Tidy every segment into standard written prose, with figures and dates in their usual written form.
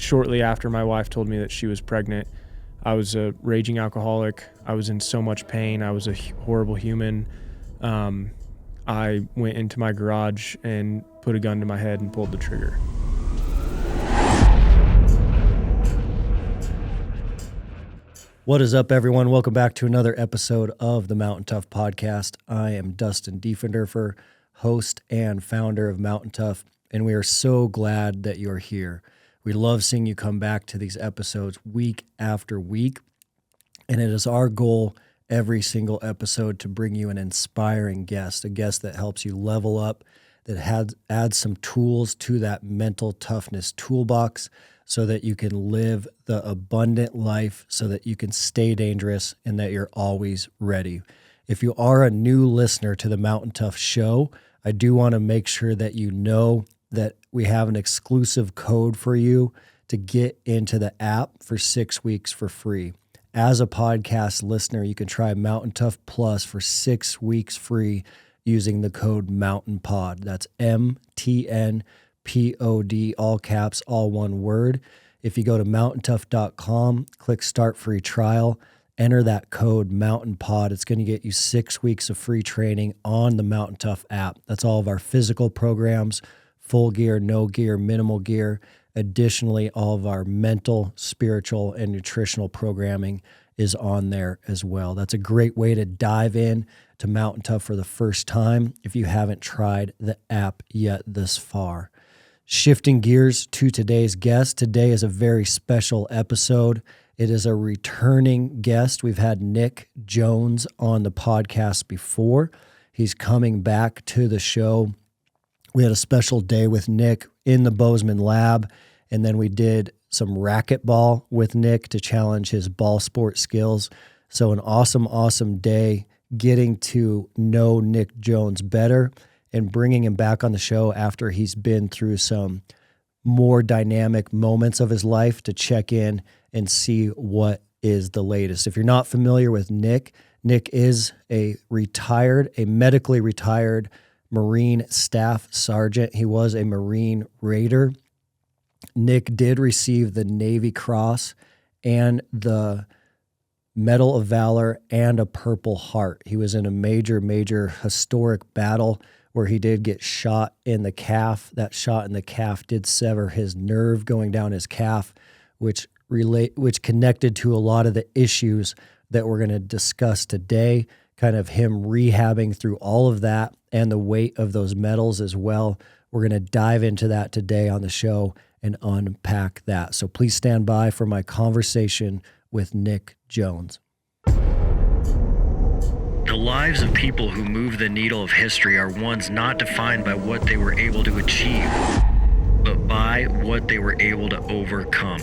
shortly after my wife told me that she was pregnant. I was a raging alcoholic. I was in so much pain. I was a horrible human. I went into my garage and put a gun to my head and pulled the trigger. What is up, everyone? Welcome back to another episode of the Mountain Tough podcast. I am Dustin Diefenderfer, host and founder of Mountain Tough, and we are so glad that you're here. We love seeing you come back to these episodes week after week, and it is our goal every single episode to bring you an inspiring guest, a guest that helps you level up, that adds some tools to that mental toughness toolbox so that you can live the abundant life, so that you can stay dangerous, and that you're always ready. If you are a new listener to the Mountain Tough show, I do want to make sure that you know that we have an exclusive code for you to get into the app for 6 weeks for free. As a podcast listener, you can try Mountain Tough Plus for 6 weeks free using the code MOUNTAINPOD. That's MTNPOD, all caps, all one word. If you go to mountaintough.com, click Start Free Trial, enter that code MOUNTAINPOD. It's going to get you 6 weeks of free training on the Mountain Tough app. That's all of our physical programs, full gear, no gear, minimal gear. Additionally, all of our mental, spiritual, and nutritional programming is on there as well. That's a great way to dive in to Mountain Tough for the first time if you haven't tried the app yet this far. Shifting gears to today's guest. Today is a very special episode. It is a returning guest. We've had Nick Jones on the podcast before. He's coming back to the show. We had a special day with Nick in the Bozeman lab, and then we did some racquetball with Nick to challenge his ball sport skills. So an awesome day getting to know Nick Jones better and bringing him back on the show after he's been through some more dynamic moments of his life to check in and see what is the latest. If you're not familiar with Nick is a medically retired Marine Staff Sergeant. He was a Marine Raider. Nick did receive the Navy Cross and the Medal of Valor and a Purple Heart. He was in a major historic battle where he did get shot in the calf. That shot in the calf did sever his nerve going down his calf, which connected to a lot of the issues that we're going to discuss today, kind of him rehabbing through all of that and the weight of those medals as well. We're going to dive into that today on the show and unpack that. So please stand by for my conversation with Nick Jones. The lives of people who move the needle of history are ones not defined by what they were able to achieve, but by what they were able to overcome.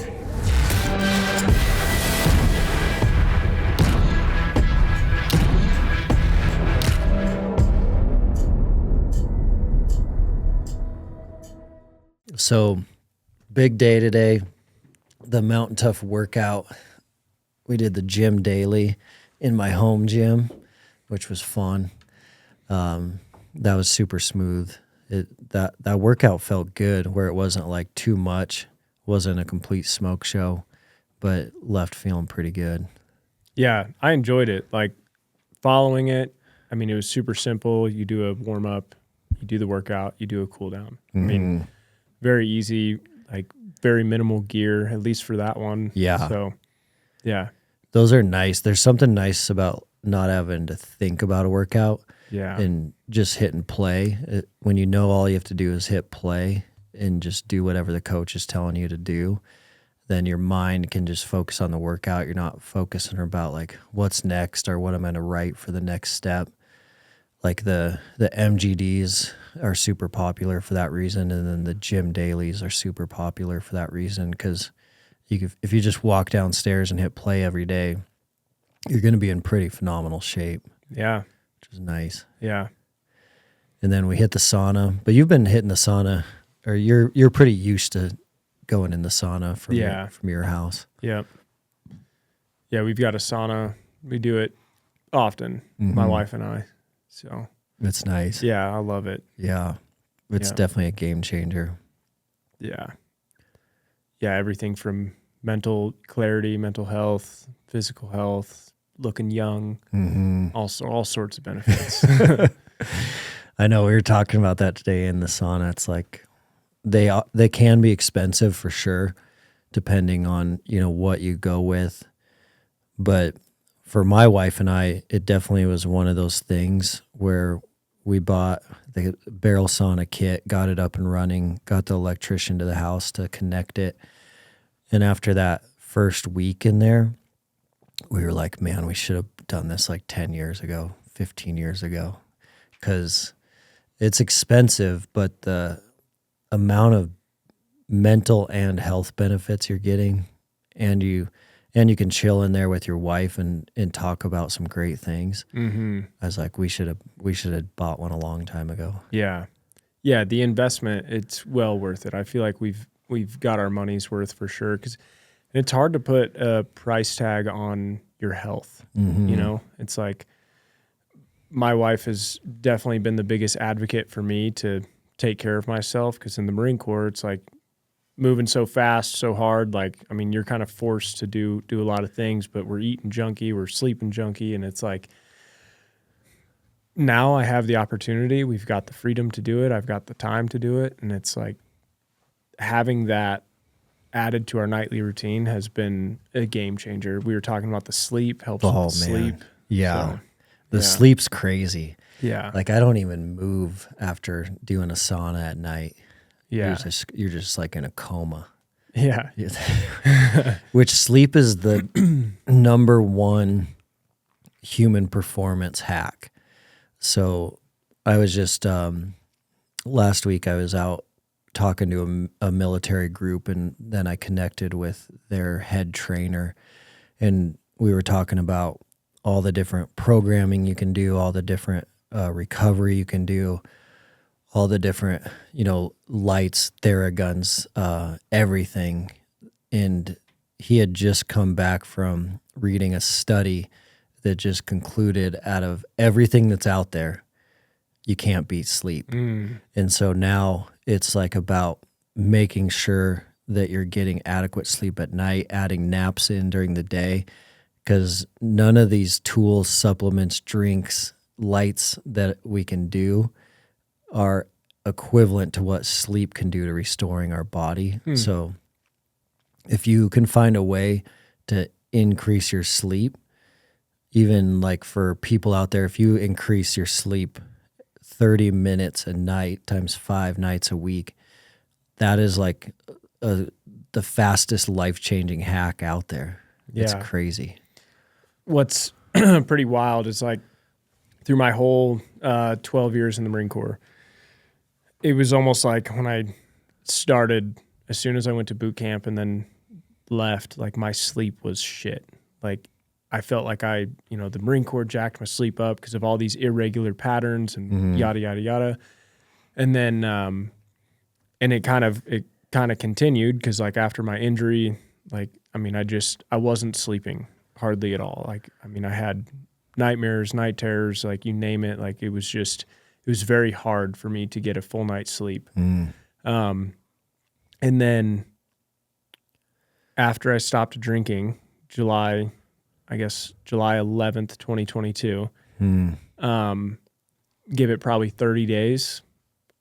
So, big day today, the Mountain Tough workout. We did the gym daily in my home gym, which was fun. That was super smooth. That workout felt good, where it wasn't like too much, wasn't a complete smoke show, but left feeling pretty good. Yeah, I enjoyed it. Like following it, I mean, it was super simple. You do a warm up, you do the workout, you do a cool down. I mean, very easy, like very minimal gear, at least for that one. Yeah. So, yeah. Those are nice. There's something nice about not having to think about a workout. Yeah. And just hit and play. When you know all you have to do is hit play and just do whatever the coach is telling you to do, then your mind can just focus on the workout. You're not focusing about like what's next or what I'm going to write for the next step. Like the MGDs are super popular for that reason, and then the gym dailies are super popular for that reason, because if you just walk downstairs and hit play every day, you're going to be in pretty phenomenal shape. Yeah. Which is nice. Yeah. And then we hit the sauna, but you've been hitting the sauna, or you're pretty used to going in the sauna from your house. Yeah. Yeah, we've got a sauna. We do it often, my wife and I. So it's nice. Yeah, I love it. Yeah. It's definitely a game changer. Yeah. everything from mental clarity, mental health, physical health, looking young, also all sorts of benefits. I know we were talking about that today in the sauna. It's like they can be expensive for sure, depending on, what you go with. But for my wife and I, it definitely was one of those things where we bought the barrel sauna kit, got it up and running, got the electrician to the house to connect it. And after that first week in there, we were like, man, we should have done this like 10 years ago, 15 years ago, because it's expensive, but the amount of mental and health benefits you're getting, and you can chill in there with your wife and talk about some great things. I was like, we should have bought one a long time ago. Yeah. The investment, it's well worth it. I feel like we've got our money's worth for sure, because it's hard to put a price tag on your health. It's like my wife has definitely been the biggest advocate for me to take care of myself, because in the Marine Corps, it's like moving so fast, so hard. Like, I mean, you're kind of forced to do a lot of things, but we're eating junky, we're sleeping junky, and it's like now I have the opportunity. We've got the freedom to do it. I've got the time to do it, and it's like having that added to our nightly routine has been a game changer. We were talking about the sleep, helps with the sleep. Yeah. So, the sleep's crazy. Yeah. Like, I don't even move after doing a sauna at night. Yeah. You're just like in a coma. Yeah. Which sleep is the number one human performance hack. So I was just, last week I was out talking to a military group, and then I connected with their head trainer, and we were talking about all the different programming you can do, all the different recovery you can do, all the different, lights, Theraguns, everything. And he had just come back from reading a study that just concluded, out of everything that's out there, you can't beat sleep. And so now it's like about making sure that you're getting adequate sleep at night, adding naps in during the day, because none of these tools, supplements, drinks, lights that we can do are equivalent to what sleep can do to restoring our body. So if you can find a way to increase your sleep, even like for people out there, if you increase your sleep 30 minutes a night times 5 nights a week, that is like the fastest life-changing hack out there. It's crazy. What's pretty wild is, like, through my whole 12 years in the Marine Corps, it was almost like when I started, as soon as I went to boot camp and then left, like, my sleep was shit. Like, I felt like the Marine Corps jacked my sleep up because of all these irregular patterns and yada, yada, yada. And then, and it kind of continued, because, like, after my injury, like, I mean, I wasn't sleeping hardly at all. Like, I mean, I had nightmares, night terrors, like, you name it. Like, it was very hard for me to get a full night's sleep. And then after I stopped drinking, July 11th, 2022, give it probably 30 days,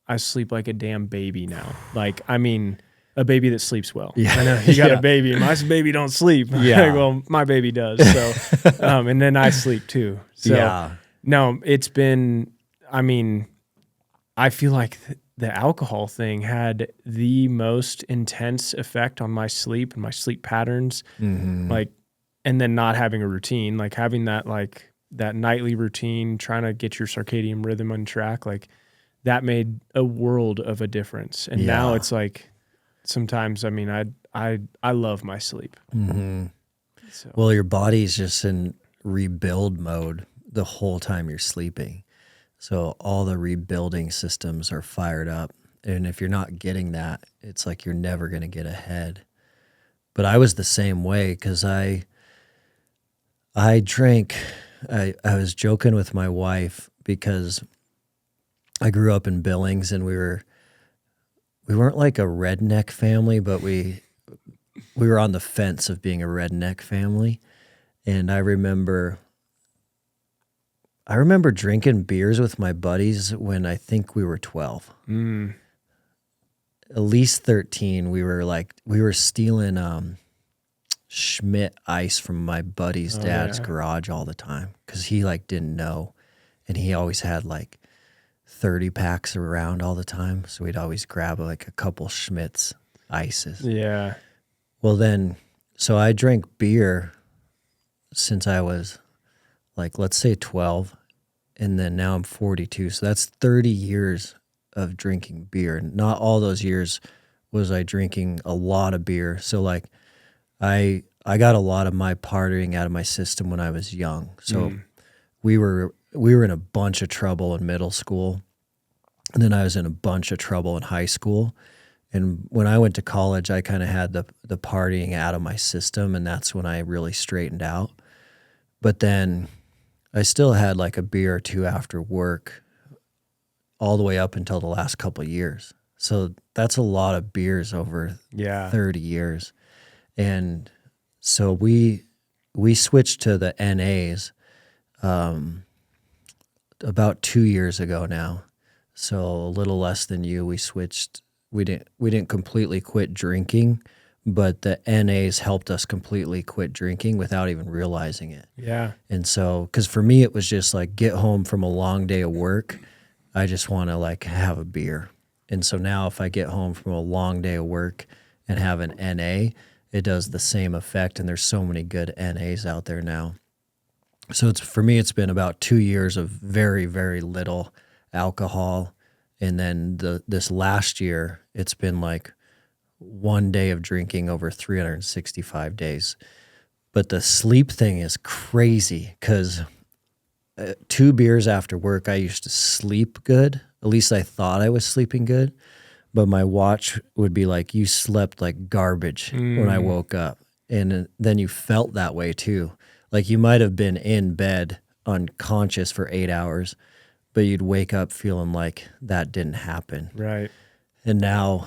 I sleep like a damn baby now. Like, I mean, a baby that sleeps well. Yeah. I know you got a baby, and my baby don't sleep. Yeah. Well, my baby does. So, and then I sleep too. So, no, it's been, I mean, I feel like the alcohol thing had the most intense effect on my sleep and my sleep patterns. Like, and then not having a routine, like having that, like, that nightly routine, trying to get your circadian rhythm on track, like, that made a world of a difference. And now it's like, sometimes, I mean, I love my sleep. So. Well, your body's just in rebuild mode the whole time you're sleeping. So all the rebuilding systems are fired up. And if you're not getting that, it's like you're never going to get ahead. But I was the same way, because I drank, I was joking with my wife, because I grew up in Billings, and we weren't like a redneck family, but we we were on the fence of being a redneck family. And I remember drinking beers with my buddies when I think we were 12. At least 13. We were stealing Schmidt ice from my buddy's dad's garage all the time because he like didn't know, and he always had like 30 packs around all the time, so we'd always grab like a couple Schmidt's ices. Yeah. Well then, so I drank beer since I was like, let's say 12, and then now I'm 42, so that's 30 years of drinking beer. Not all those years was I drinking a lot of beer. So like I got a lot of my partying out of my system when I was young. So we were in a bunch of trouble in middle school, and then I was in a bunch of trouble in high school. And when I went to college, I kind of had the partying out of my system, and that's when I really straightened out. But then I still had like a beer or two after work all the way up until the last couple of years. So that's a lot of beers over 30 years. And so we switched to the NAs about 2 years ago now. So a little less than you, we switched. We didn't completely quit drinking, but the NAs helped us completely quit drinking without even realizing it. Yeah. And so, because for me, it was just like get home from a long day of work, I just want to like have a beer. And so now if I get home from a long day of work and have an NA, it does the same effect. And there's so many good NAs out there now. So for me, it's been about 2 years of very, very little alcohol. And then this last year, it's been like 1 day of drinking over 365 days. But the sleep thing is crazy because 2 beers after work, I used to sleep good. At least I thought I was sleeping good. But my watch would be like, you slept like garbage when I woke up. And then you felt that way too. Like you might have been in bed unconscious for 8 hours, but you'd wake up feeling like that didn't happen. Right. And now,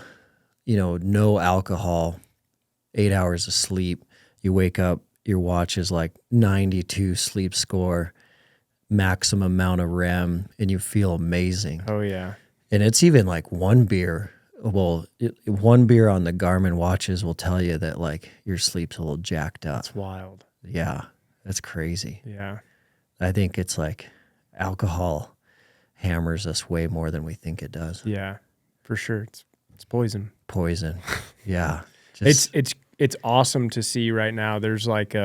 no alcohol, 8 hours of sleep. You wake up, your watch is like 92 sleep score, maximum amount of REM, and you feel amazing. Oh, yeah. And it's even like one beer. Well, one beer on the Garmin watches will tell you that like your sleep's a little jacked up. That's wild. Yeah, that's crazy. Yeah. I think it's like alcohol hammers us way more than we think it does. Yeah, for sure. It's poison. Poison. Yeah. It's awesome to see right now. There's like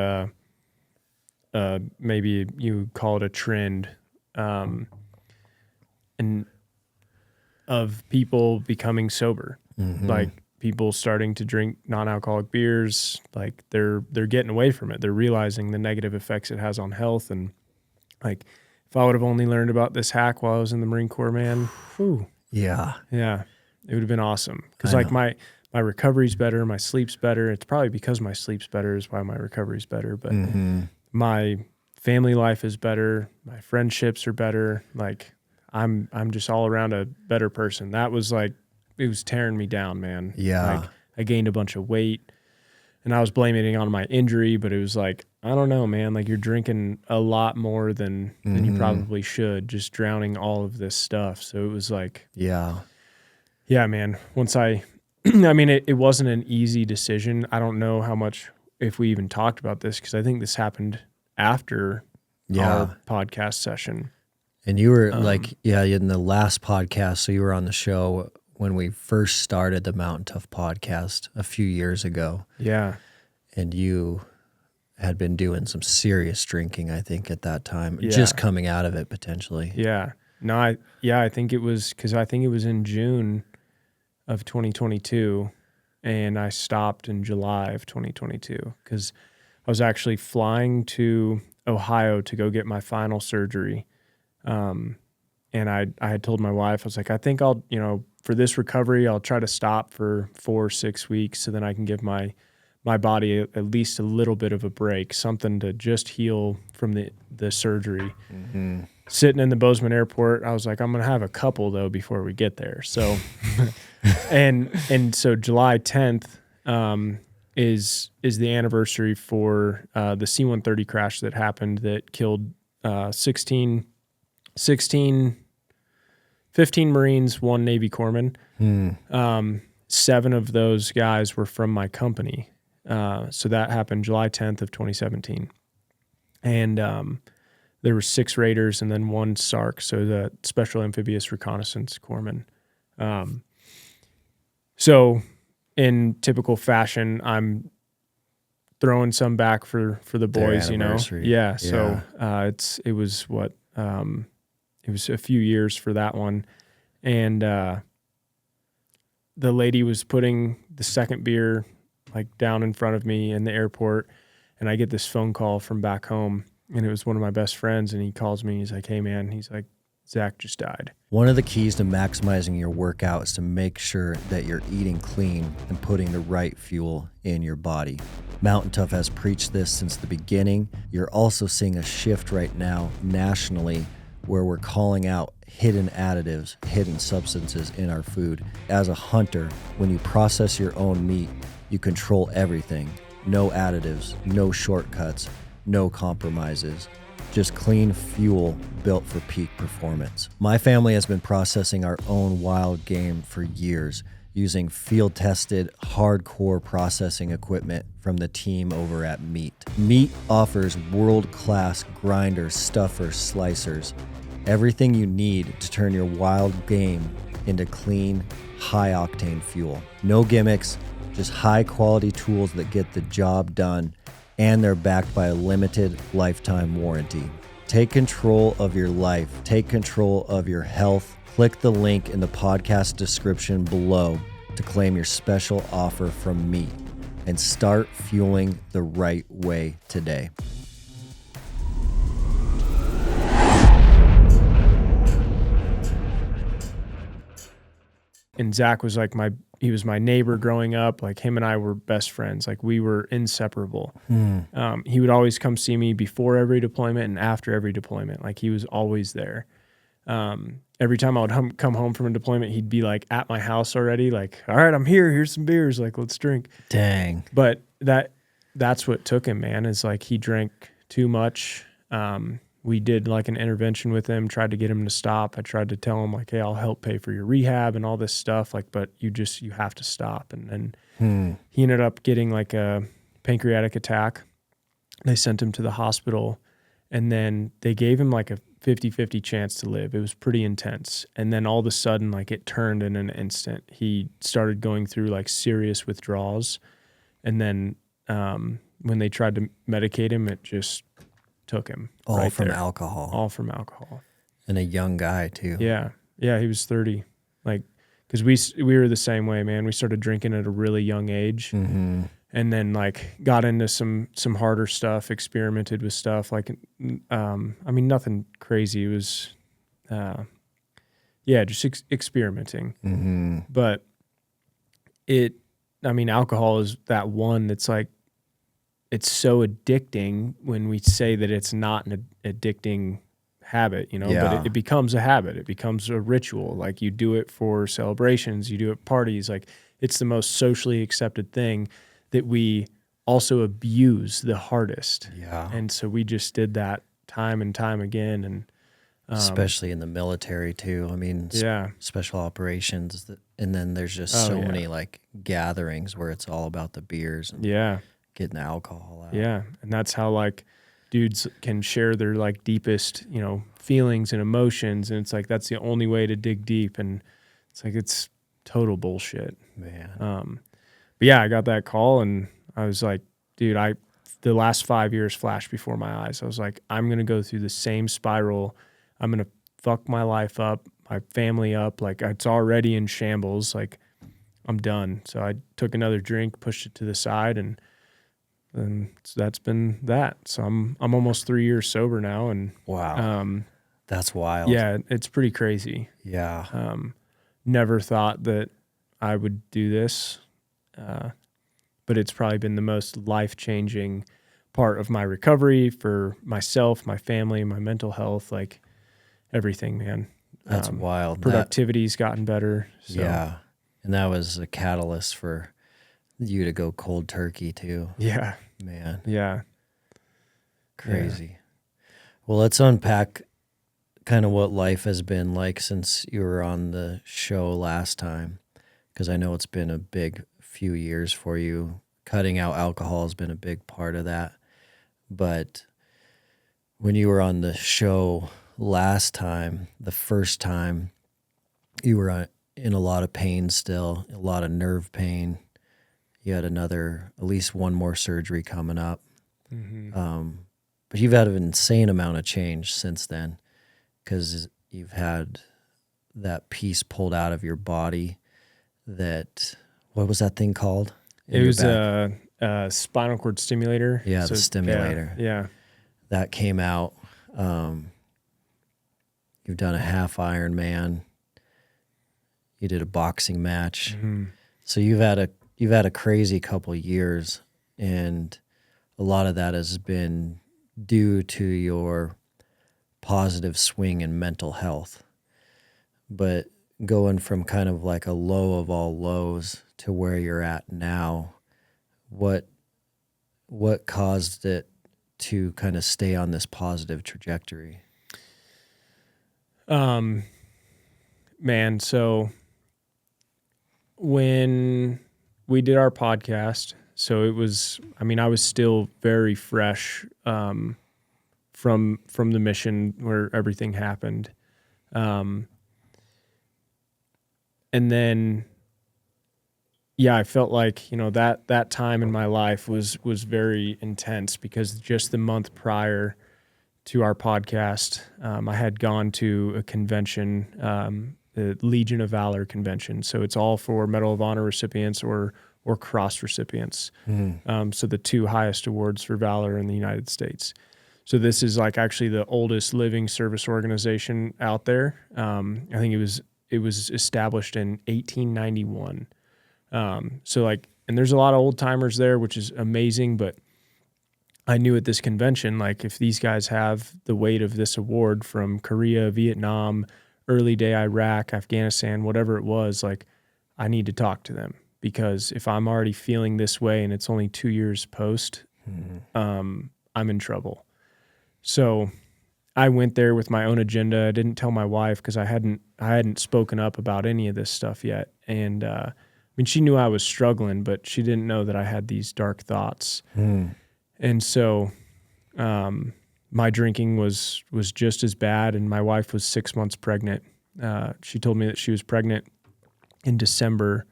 maybe you call it a trend, and of people becoming sober, like people starting to drink non-alcoholic beers. Like they're getting away from it. They're realizing the negative effects it has on health. And like, if I would have only learned about this hack while I was in the Marine Corps, man, whew, Yeah. it would have been awesome. Because like my recovery's better, my sleep's better. It's probably because my sleep's better is why my recovery's better. But my family life is better. My friendships are better. Like I'm just all around a better person. That was like, it was tearing me down, man. Yeah. Like I gained a bunch of weight, and I was blaming it on my injury, but it was like, I don't know, man. Like you're drinking a lot more than you probably should, just drowning all of this stuff. So it was like, yeah, man. Once I mean, it wasn't an easy decision. I don't know how much, if we even talked about this, because I think this happened after our podcast session. And you were in the last podcast, so you were on the show when we first started the Mountain Tough podcast a few years ago. Yeah. And you had been doing some serious drinking, I think, at that time, just coming out of it potentially. Yeah. No, I think it was in June of 2022, and I stopped in July of 2022 because I was actually flying to Ohio to go get my final surgery. And I had told my wife, I was like, I think I'll, for this recovery, I'll try to stop for 4 or 6 weeks so then I can give my body at least a little bit of a break, something to just heal from the surgery. Sitting in the Bozeman airport, I was like, I'm going to have a couple though before we get there. So, and so July 10th, is the anniversary for the C-130 crash that happened that killed 15 Marines, 1 Navy corpsman. 7 of those guys were from my company. So that happened July 10th of 2017. And there were 6 Raiders and then 1 SARC, so the Special Amphibious Reconnaissance Corpsman. So in typical fashion, I'm throwing some back for the boys, you know? Yeah. So it was a few years for that one. And the lady was putting the second beer like down in front of me in the airport, and I get this phone call from back home, and it was one of my best friends, and he calls me. He's like, "Hey man," he's like, "Zach just died." One of the keys to maximizing your workout is to make sure that you're eating clean and putting the right fuel in your body. Mountain Tough has preached this since the beginning. You're also seeing a shift right now nationally where we're calling out hidden additives, hidden substances in our food. As a hunter, when you process your own meat, you control everything. No additives, no shortcuts, no compromises. Just clean fuel built for peak performance. My family has been processing our own wild game for years using field-tested, hardcore processing equipment from the team over at Meat. Meat offers world-class grinders, stuffers, slicers, everything you need to turn your wild game into clean, high-octane fuel. No gimmicks, just high-quality tools that get the job done, and they're backed by a limited lifetime warranty. Take control of your life. Take control of your health. Click the link in the podcast description below to claim your special offer from Meat and start fueling the right way today. And Zach was like he was my neighbor growing up. Like him and I were best friends. Like we were inseparable. He would always come see me before every deployment and after every deployment. Like he was always there. Every time I would come home from a deployment, he'd be like at my house already. Like, all right, I'm here. Here's some beers. Like, let's drink. Dang. But that's what took him, man, is like he drank too much. We did like an intervention with him, tried to get him to stop. I tried to tell him like, hey, I'll help pay for your rehab and all this stuff. Like, but you have to stop. And then he ended up getting like a pancreatic attack. They sent him to the hospital, and then they gave him like a 50-50 chance to live. It was pretty intense. And then all of a sudden, like it turned in an instant. He started going through like serious withdrawals. And then when they tried to medicate him, it just took him. All from alcohol. All from alcohol. And a young guy too. Yeah. Yeah, he was 30. Like, because we were the same way, man. We started drinking at a really young age. Mm-hmm. And then like got into some harder stuff, experimented with stuff. Like, I mean, nothing crazy. It was, just experimenting. Mm-hmm. But alcohol is that one that's like, it's so addicting when we say that it's not an addicting habit, you know, but it becomes a habit. It becomes a ritual. Like you do it for celebrations, you do it at parties. Like it's the most socially accepted thing that we also abuse the hardest. Yeah. And so we just did that time and time again. And especially in the military too. I mean, special operations. And then there's just many like gatherings where it's all about the beers and getting the alcohol out. Yeah. And that's how like dudes can share their like deepest, you know, feelings and emotions. And it's like, that's the only way to dig deep. And it's like, it's total bullshit, man. But yeah, I got that call and I was like, dude, the last 5 years flashed before my eyes. I was like, I'm going to go through the same spiral. I'm going to fuck my life up, my family up. Like it's already in shambles. Like I'm done. So I took another drink, pushed it to the side, and so that's been that. So I'm almost 3 years sober now. And wow, that's wild. Yeah, it's pretty crazy. Yeah. Never thought that I would do this. But it's probably been the most life-changing part of my recovery for myself, my family, my mental health, like everything, man. That's wild. Productivity's gotten better. So. Yeah. And that was a catalyst for You to go cold turkey too. Yeah. Man, Yeah. crazy. Well, let's unpack kind of what life has been like since you were on the show last time, because I know it's been a big few years for you. Cutting out alcohol has been a big part of that. But when you were on the show last time, the first time, you were in a lot of pain still, a lot of nerve pain. You had at least one more surgery coming up. But you've had an insane amount of change since then, because you've had that piece pulled out of your body. What was that thing called? It was a spinal cord stimulator. Yeah, the stimulator. Yeah. That came out. You've done a half Ironman. You did a boxing match. So you've had a crazy couple years, and a lot of that has been due to your positive swing in mental health. But going from kind of like a low of all lows to where you're at now, what caused it to kind of stay on this positive trajectory? Man, so when we did our podcast, so it was, I mean, I was still very fresh from the mission where everything happened. And then, yeah, I felt like, that time in my life was very intense, because just the month prior to our podcast, I had gone to a convention, the Legion of Valor convention. So it's all for Medal of Honor recipients or cross recipients. So the two highest awards for valor in the United States. So this is like actually the oldest living service organization out there. I think it was established in 1891. So like, and there's a lot of old timers there, which is amazing. But I knew at this convention, like, if these guys have the weight of this award from Korea, Vietnam, early day Iraq, Afghanistan, whatever it was, like, I need to talk to them, because if I'm already feeling this way and it's only 2 years post, I'm in trouble. So I went there with my own agenda. I didn't tell my wife, because I hadn't spoken up about any of this stuff yet. And I mean, she knew I was struggling, but she didn't know that I had these dark thoughts. And so my drinking was just as bad, and my wife was 6 months pregnant. She told me that she was pregnant in December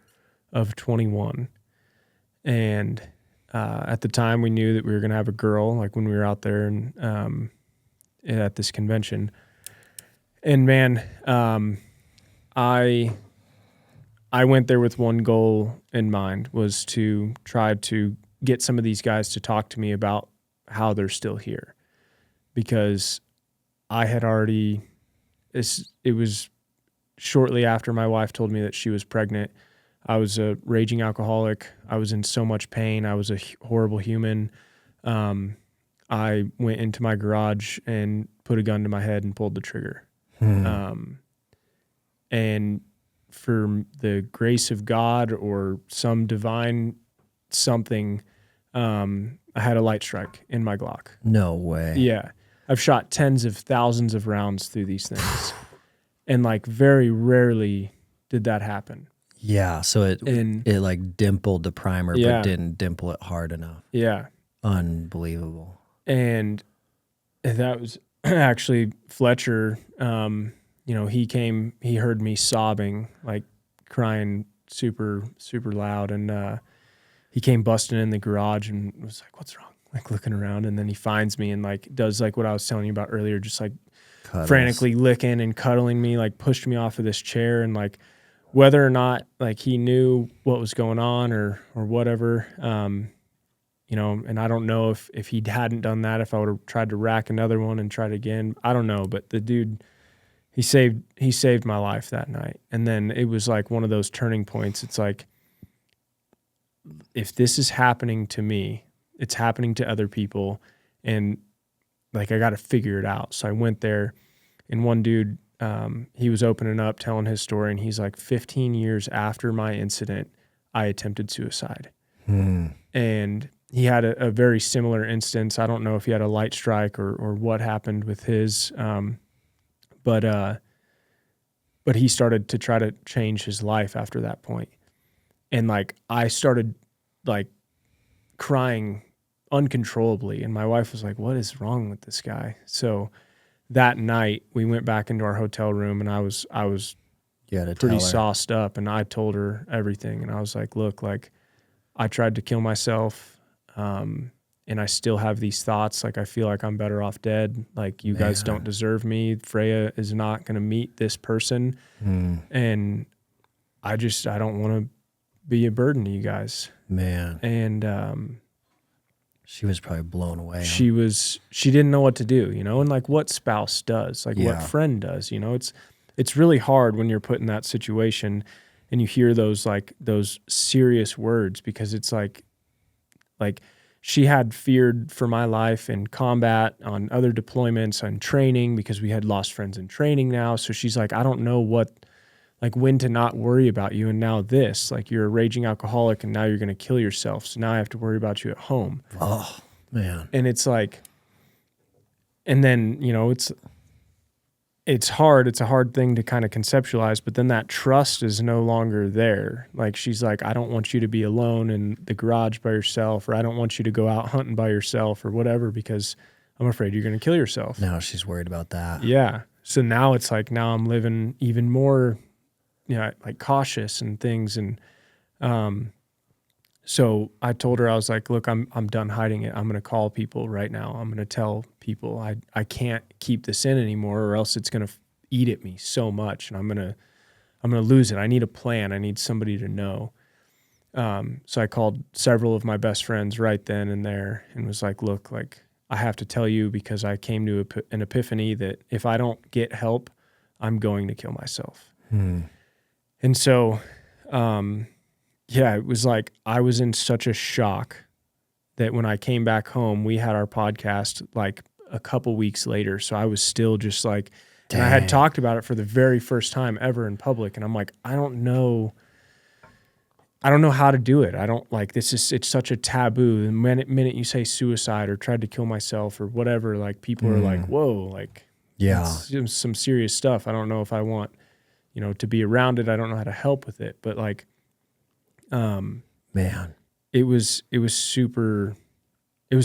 of 21. And at the time, we knew that we were going to have a girl, like when we were out there and at this convention. And man, I went there with one goal in mind, was to try to get some of these guys to talk to me about how they're still here. Because I had already, it was shortly after my wife told me that she was pregnant. I was a raging alcoholic. I was in so much pain. I was a horrible human. I went into my garage and put a gun to my head and pulled the trigger. And for the grace of God or some divine something, I had a light strike in my Glock. No way. Yeah. I've shot tens of thousands of rounds through these things. And like very rarely did that happen. Yeah. So it like dimpled the primer, but didn't dimple it hard enough. Yeah. Unbelievable. And that was actually Fletcher. He heard me sobbing, like crying super, super loud. And he came busting in the garage and was like, "What's wrong?" Like looking around. And then he finds me and like does like what I was telling you about earlier, just like frantically licking and cuddling me, like pushed me off of this chair. And like whether or not like he knew what was going on or whatever, and I don't know if he hadn't done that, if I would have tried to rack another one and tried again. I don't know, but the dude, he saved my life that night. And then it was like one of those turning points. It's like, if this is happening to me, it's happening to other people, and like I got to figure it out. So I went there, and one dude, he was opening up, telling his story, and he's like, 15 years after my incident, I attempted suicide. And he had a very similar instance. I don't know if he had a light strike or what happened with his, but he started to try to change his life after that point. And like, I started like crying uncontrollably. And my wife was like, what is wrong with this guy? So that night we went back into our hotel room, and I was pretty sauced up, and I told her everything. And I was like, look, like, I tried to kill myself. And I still have these thoughts. Like, I feel like I'm better off dead. Like, you guys don't deserve me. Freya is not going to meet this person. And I don't want to be a burden to you guys. Man. And, she was probably blown away. She didn't know what to do, you know, and like what spouse does, like what friend does, you know, it's really hard when you're put in that situation and you hear those serious words, because it's like she had feared for my life in combat, on other deployments, on training, because we had lost friends in training now. So she's like, I don't know when to not worry about you. And now this, like, you're a raging alcoholic and now you're going to kill yourself. So now I have to worry about you at home. Oh, man. And it's like, and then, you know, it's hard. It's a hard thing to kind of conceptualize, but then that trust is no longer there. Like, she's like, I don't want you to be alone in the garage by yourself, or I don't want you to go out hunting by yourself or whatever, because I'm afraid you're going to kill yourself. Now she's worried about that. Yeah. So now it's like, now I'm living even more, you know, like cautious and things. And, so I told her, I was like, look, I'm done hiding it. I'm going to call people right now. I'm going to tell people I can't keep this in anymore, or else it's going to eat at me so much, and I'm going to lose it. I need a plan. I need somebody to know. So I called several of my best friends right then and there and was like, look, like, I have to tell you, because I came to an epiphany that if I don't get help, I'm going to kill myself. And so, it was like, I was in such a shock that when I came back home, we had our podcast like a couple weeks later. So I was still just like, and I had talked about it for the very first time ever in public. And I'm like, I don't know how to do it. I don't like, it's such a taboo. The minute you say suicide or tried to kill myself or whatever, like, people are like, whoa, like, it's some serious stuff. I don't know if I want, you know, to be around it. I don't know how to help with it, but like, man, it was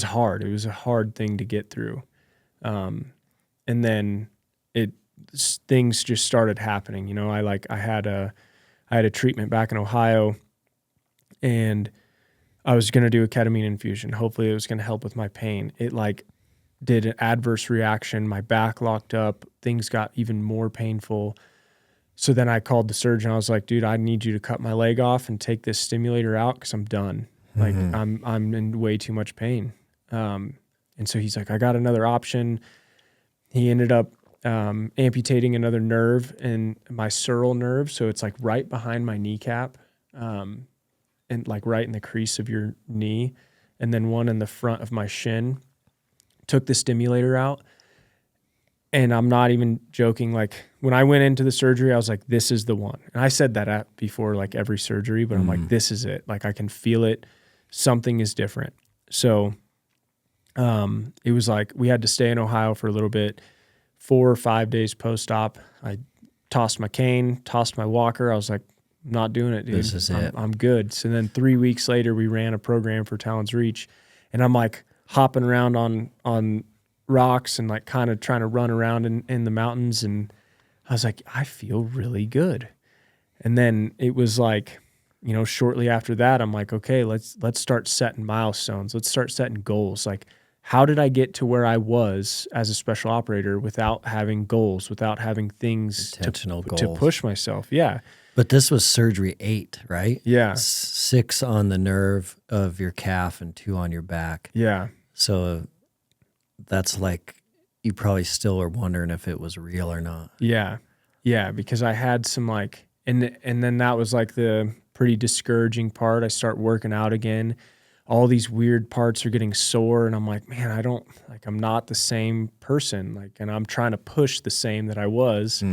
hard. It was a hard thing to get through. And then things just started happening. You know, I had a treatment back in Ohio, and I was going to do a ketamine infusion. Hopefully it was going to help with my pain. It like did an adverse reaction. My back locked up. Things got even more painful. So then I called the surgeon. I was like, dude, I need you to cut my leg off and take this stimulator out, because I'm done. Like, I'm in way too much pain. And so he's like, I got another option. He ended up amputating another nerve, in my sural nerve. So it's like right behind my kneecap, and like right in the crease of your knee, and then one in the front of my shin. Took the stimulator out. And I'm not even joking. Like, when I went into the surgery, I was like, this is the one. And I said that before like every surgery, but I'm like, this is it. Like, I can feel it. Something is different. So it was like, we had to stay in Ohio for a little bit. 4 or 5 days post-op, I tossed my cane, tossed my walker. I was like, I'm not doing it, dude. This is it. I'm good. So then 3 weeks later, we ran a program for Talons Reach, and I'm like hopping around on rocks and like kind of trying to run around in the mountains. And I was like, I feel really good. And then it was like, you know, shortly after that, I'm like, okay, let's start setting milestones. Let's start setting goals. Like, how did I get to where I was as a special operator without having goals, without having things to push myself? Yeah. But this was surgery 8, right? Yeah. 6 on the nerve of your calf and 2 on your back. Yeah. So that's like, you probably still are wondering if it was real or not. Yeah. Yeah. Because I had some like, and then that was like the pretty discouraging part. I start working out again. All these weird parts are getting sore, and I'm like, man, I'm not the same person. Like, and I'm trying to push the same that I was.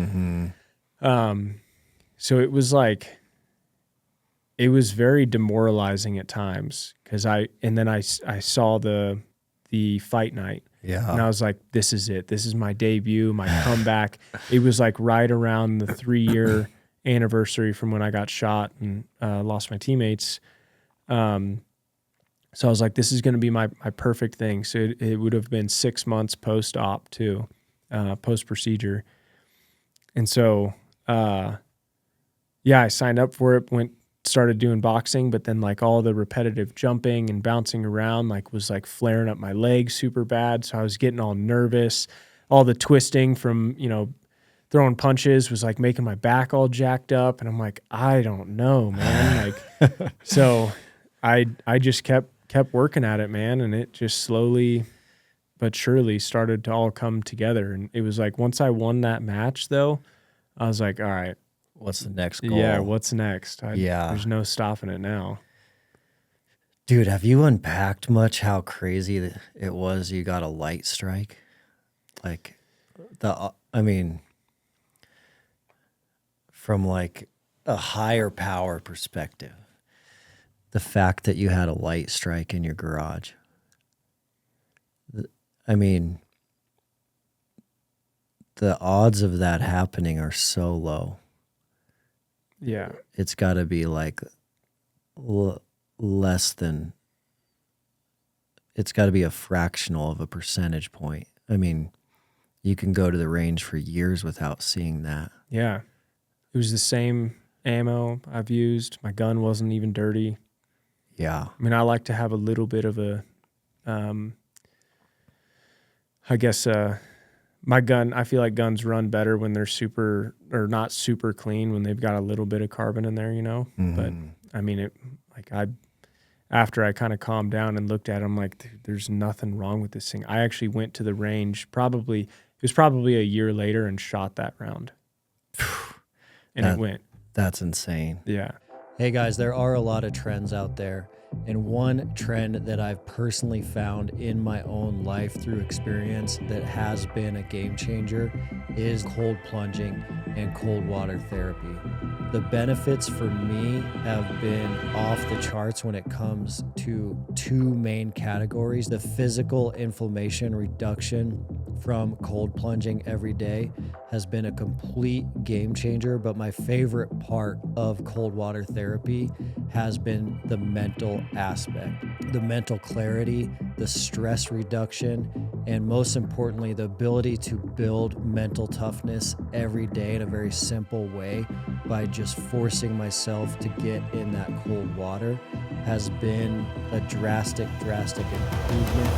So it was like, it was very demoralizing at times because I saw the fight night. Yeah. And I was like, this is it. This is my debut, my comeback. It was like right around the 3-year anniversary from when I got shot and lost my teammates. So I was like, this is going to be my perfect thing. So it would have been 6 months post-op too, post-procedure. And so, I signed up for it, started doing boxing, but then like all the repetitive jumping and bouncing around was like flaring up my legs super bad. So I was getting all nervous. All the twisting from, throwing punches was like making my back all jacked up. And I'm like, I don't know, man. So I just kept working at it, man. And it just slowly but surely started to all come together. And it was like, once I won that match though, I was like, all right, what's the next goal? Yeah, what's next? There's no stopping it now. Dude, have you unpacked much how crazy it was you got a light strike? Like, from like a higher power perspective, the fact that you had a light strike in your garage. The odds of that happening are so low. Yeah. It's got to be like less than, it's got to be a fractional of a percentage point. You can go to the range for years without seeing that. Yeah. It was the same ammo I've used. My gun wasn't even dirty. Yeah. I like to have a little bit of a, my gun, I feel like guns run better when they're not super clean, when they've got a little bit of carbon in there, Mm-hmm. But after I kind of calmed down and looked at it, I'm like, there's nothing wrong with this thing. I actually went to the range it was probably a year later and shot that round. And it went. That's insane. Yeah. Hey guys, there are a lot of trends out there. And one trend that I've personally found in my own life through experience that has been a game changer is cold plunging and cold water therapy. The benefits for me have been off the charts when it comes to two main categories. The physical inflammation reduction from cold plunging every day has been a complete game changer, but my favorite part of cold water therapy has been the mental aspect, the mental clarity, the stress reduction, and most importantly, the ability to build mental toughness every day in a very simple way by just forcing myself to get in that cold water has been a drastic improvement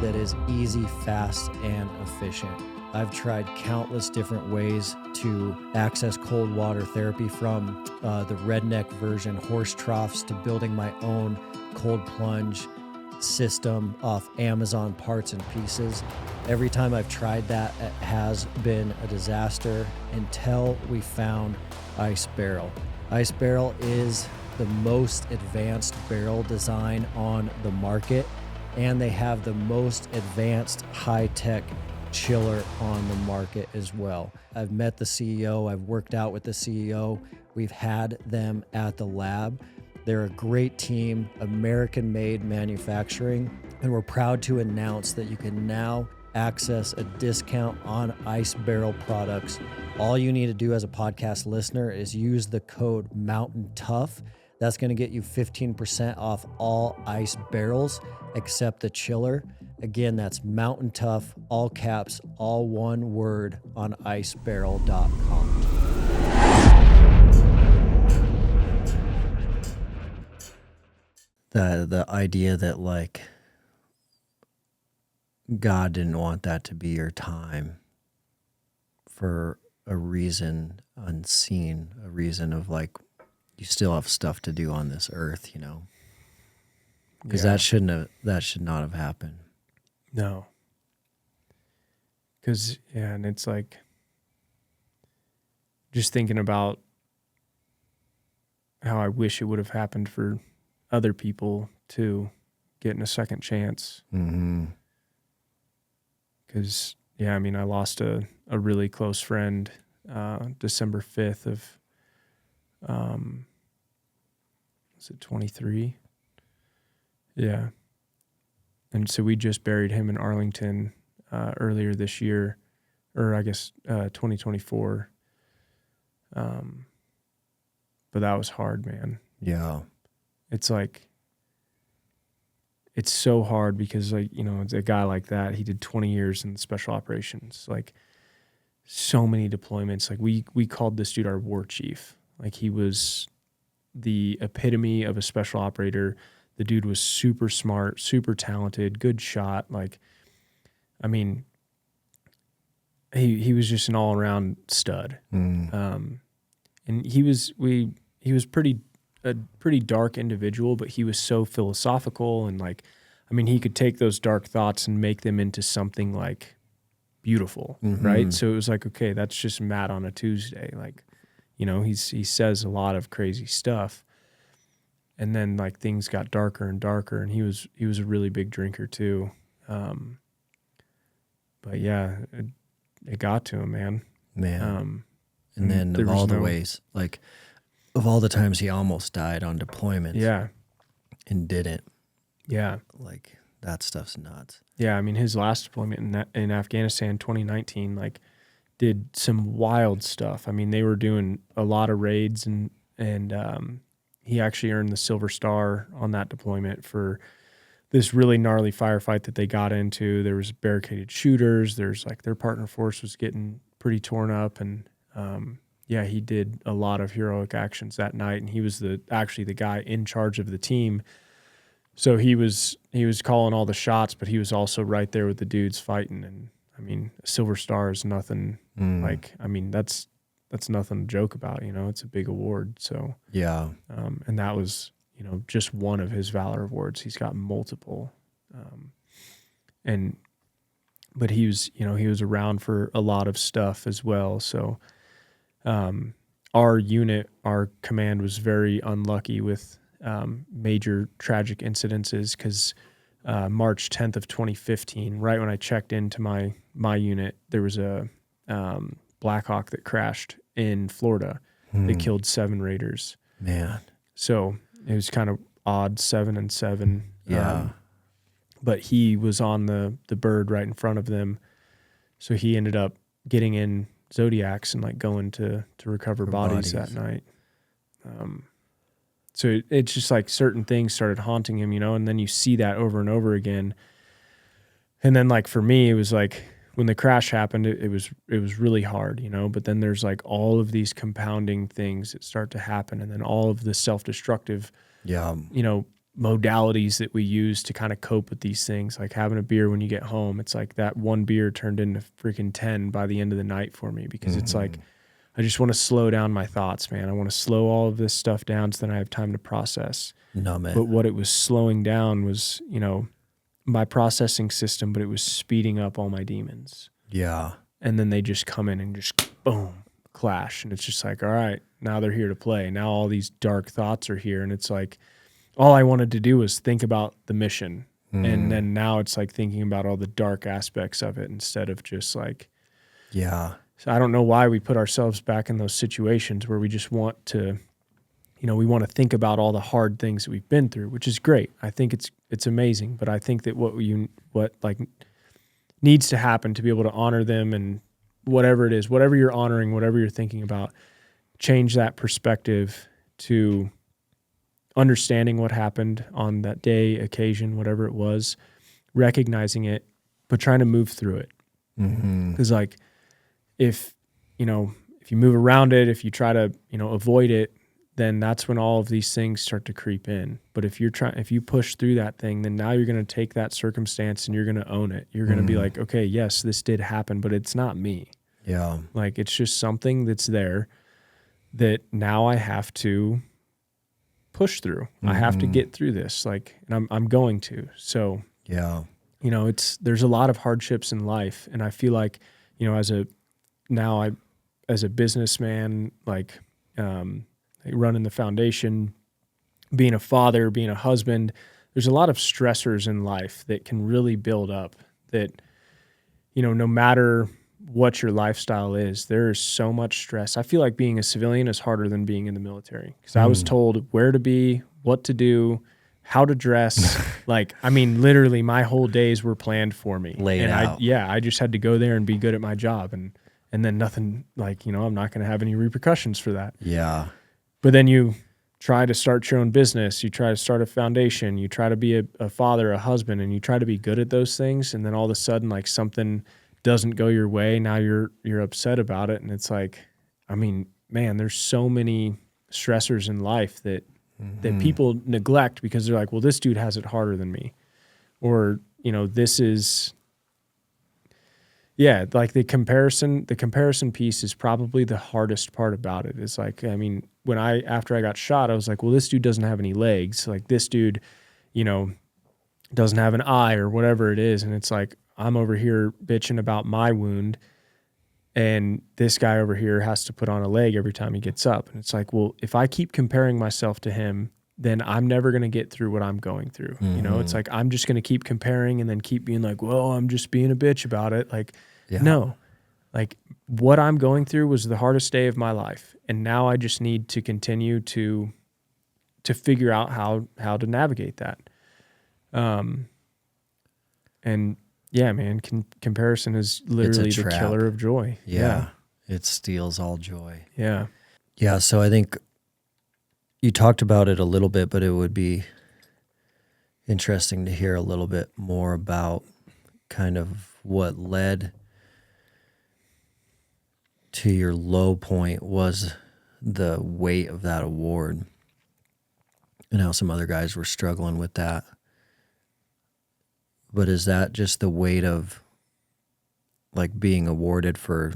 that is easy, fast, and efficient. I've tried countless different ways to access cold water therapy, from the redneck version horse troughs to building my own cold plunge system off Amazon parts and pieces. Every time I've tried that, it has been a disaster until we found Ice Barrel. Ice Barrel is the most advanced barrel design on the market, and they have the most advanced high-tech chiller on the market as well. I've met the CEO, I've worked out with the CEO, we've had them at the lab. They're a great team, American-made manufacturing, and we're proud to announce that you can now access a discount on Ice Barrel products. All you need to do as a podcast listener is use the code MOUNTAINTOUGH. That's going to get you 15% off all Ice Barrels except the chiller. Again, that's Mountain Tough, all caps, all one word, on icebarrel.com. The idea that like God didn't want that to be your time for a reason unseen, a reason of like you still have stuff to do on this earth, because that should not have happened. No. Because, and it's like just thinking about how I wish it would have happened for other people too, getting a second chance. Mm-hmm. Because, I lost a really close friend December 5th of was it 23? Yeah. And so we just buried him in Arlington earlier this year, or I guess 2024. But that was hard, man. Yeah. It's like, it's so hard because, like, you know, a guy like that, he did 20 years in special operations, like so many deployments. Like we called this dude our war chief. Like he was the epitome of a special operator. The dude was super smart, super talented, good shot. Like, I mean, he was just an all around stud. And he was a pretty dark individual, but he was so philosophical and, like, I mean, he could take those dark thoughts and make them into something like beautiful, right? So it was like, okay, that's just Matt on a Tuesday. Like, you know, he says a lot of crazy stuff. And then, like, things got darker and darker, and he was a really big drinker too. But yeah, it got to him, man. And then of all the ways, like, of all the times he almost died on deployment, and didn't, like, that stuff's nuts. Yeah, I mean, his last deployment in Afghanistan, 2019, like, did some wild stuff. I mean, they were doing a lot of raids, and he actually earned the Silver Star on that deployment for this really gnarly firefight that they got into. There was barricaded shooters. There's, like, their partner force was getting pretty torn up, and yeah, he did a lot of heroic actions that night, and he was actually the guy in charge of the team. So he was calling all the shots, but he was also right there with the dudes fighting. And I mean, a Silver Star is nothing. Like, I mean, that's nothing to joke about. You know, it's a big award. So yeah, and that was, you know, just one of his Valor Awards. He's got multiple, but he was around for a lot of stuff as well. So. Our unit, our command was very unlucky with major tragic incidences because March 10th of 2015, right when I checked into my unit, there was a Black Hawk that crashed in Florida. They killed 7 Raiders. Man. So it was kind of odd, 7 and 7. Yeah. But he was on the bird right in front of them. So he ended up getting in Zodiacs and, like, going to recover bodies that night. So it's just like certain things started haunting him, you know, and then you see that over and over again. And then, like, for me, it was like when the crash happened, it was really hard, you know, but then there's, like, all of these compounding things that start to happen, and then all of the self-destructive, you know, modalities that we use to kind of cope with these things, like having a beer when you get home. It's like that one beer turned into freaking 10 by the end of the night for me, because it's like, I just want to slow down my thoughts, man. I want to slow all of this stuff down so then I have time to process. No, man. But what it was slowing down was, you know, my processing system, but it was speeding up all my demons. Yeah. And then they just come in and just boom, clash. And it's just like, all right, now they're here to play. Now all these dark thoughts are here. And it's like, all I wanted to do was think about the mission. And then now it's like thinking about all the dark aspects of it instead of just like, so I don't know why we put ourselves back in those situations where we just want to, you know, we want to think about all the hard things that we've been through, which is great. I think it's amazing, but I think that what needs to happen to be able to honor them, and whatever it is, whatever you're honoring, whatever you're thinking about, change that perspective to understanding what happened on that day, occasion, whatever it was, recognizing it, but trying to move through it. Because like, if you move around it, if you try to, you know, avoid it, then that's when all of these things start to creep in. But if you push through that thing, then now you're going to take that circumstance and you're going to own it. You're going to be like, okay, yes, this did happen, but it's not me. Yeah. Like, it's just something that's there that now I have to push through. I have to get through this, like, and I'm going to. So, yeah, you know, there's a lot of hardships in life. And I feel like, you know, as a businessman, like running the foundation, being a father, being a husband, there's a lot of stressors in life that can really build up that, you know, no matter what your lifestyle is, there is so much stress. I feel like being a civilian is harder than being in the military, because I was told where to be, what to do, how to dress. Like, I mean, literally my whole days were planned for me. Laid out. I just had to go there and be good at my job. And then nothing, like, you know, I'm not going to have any repercussions for that. Yeah. But then you try to start your own business, you try to start a foundation, you try to be a father, a husband, and you try to be good at those things. And then all of a sudden, like, something doesn't go your way. Now you're upset about it. And it's like, I mean, man, there's so many stressors in life that people neglect because they're like, well, this dude has it harder than me. Or, you know, this is, yeah, like the comparison piece is probably the hardest part about it. It's like, I mean, after I got shot, I was like, well, this dude doesn't have any legs. Like, this dude, you know, doesn't have an eye or whatever it is. And it's like, I'm over here bitching about my wound, and this guy over here has to put on a leg every time he gets up. And it's like, well, if I keep comparing myself to him, then I'm never going to get through what I'm going through. You know, it's like, I'm just going to keep comparing and then keep being like, well, I'm just being a bitch about it. Like, no, like, what I'm going through was the hardest day of my life. And now I just need to continue to figure out how to navigate that. And yeah, man, comparison is literally the killer of joy. Yeah. It steals all joy. Yeah. Yeah. So I think you talked about it a little bit, but it would be interesting to hear a little bit more about kind of what led to your low point was the weight of that award and how some other guys were struggling with that. But is that just the weight of like being awarded for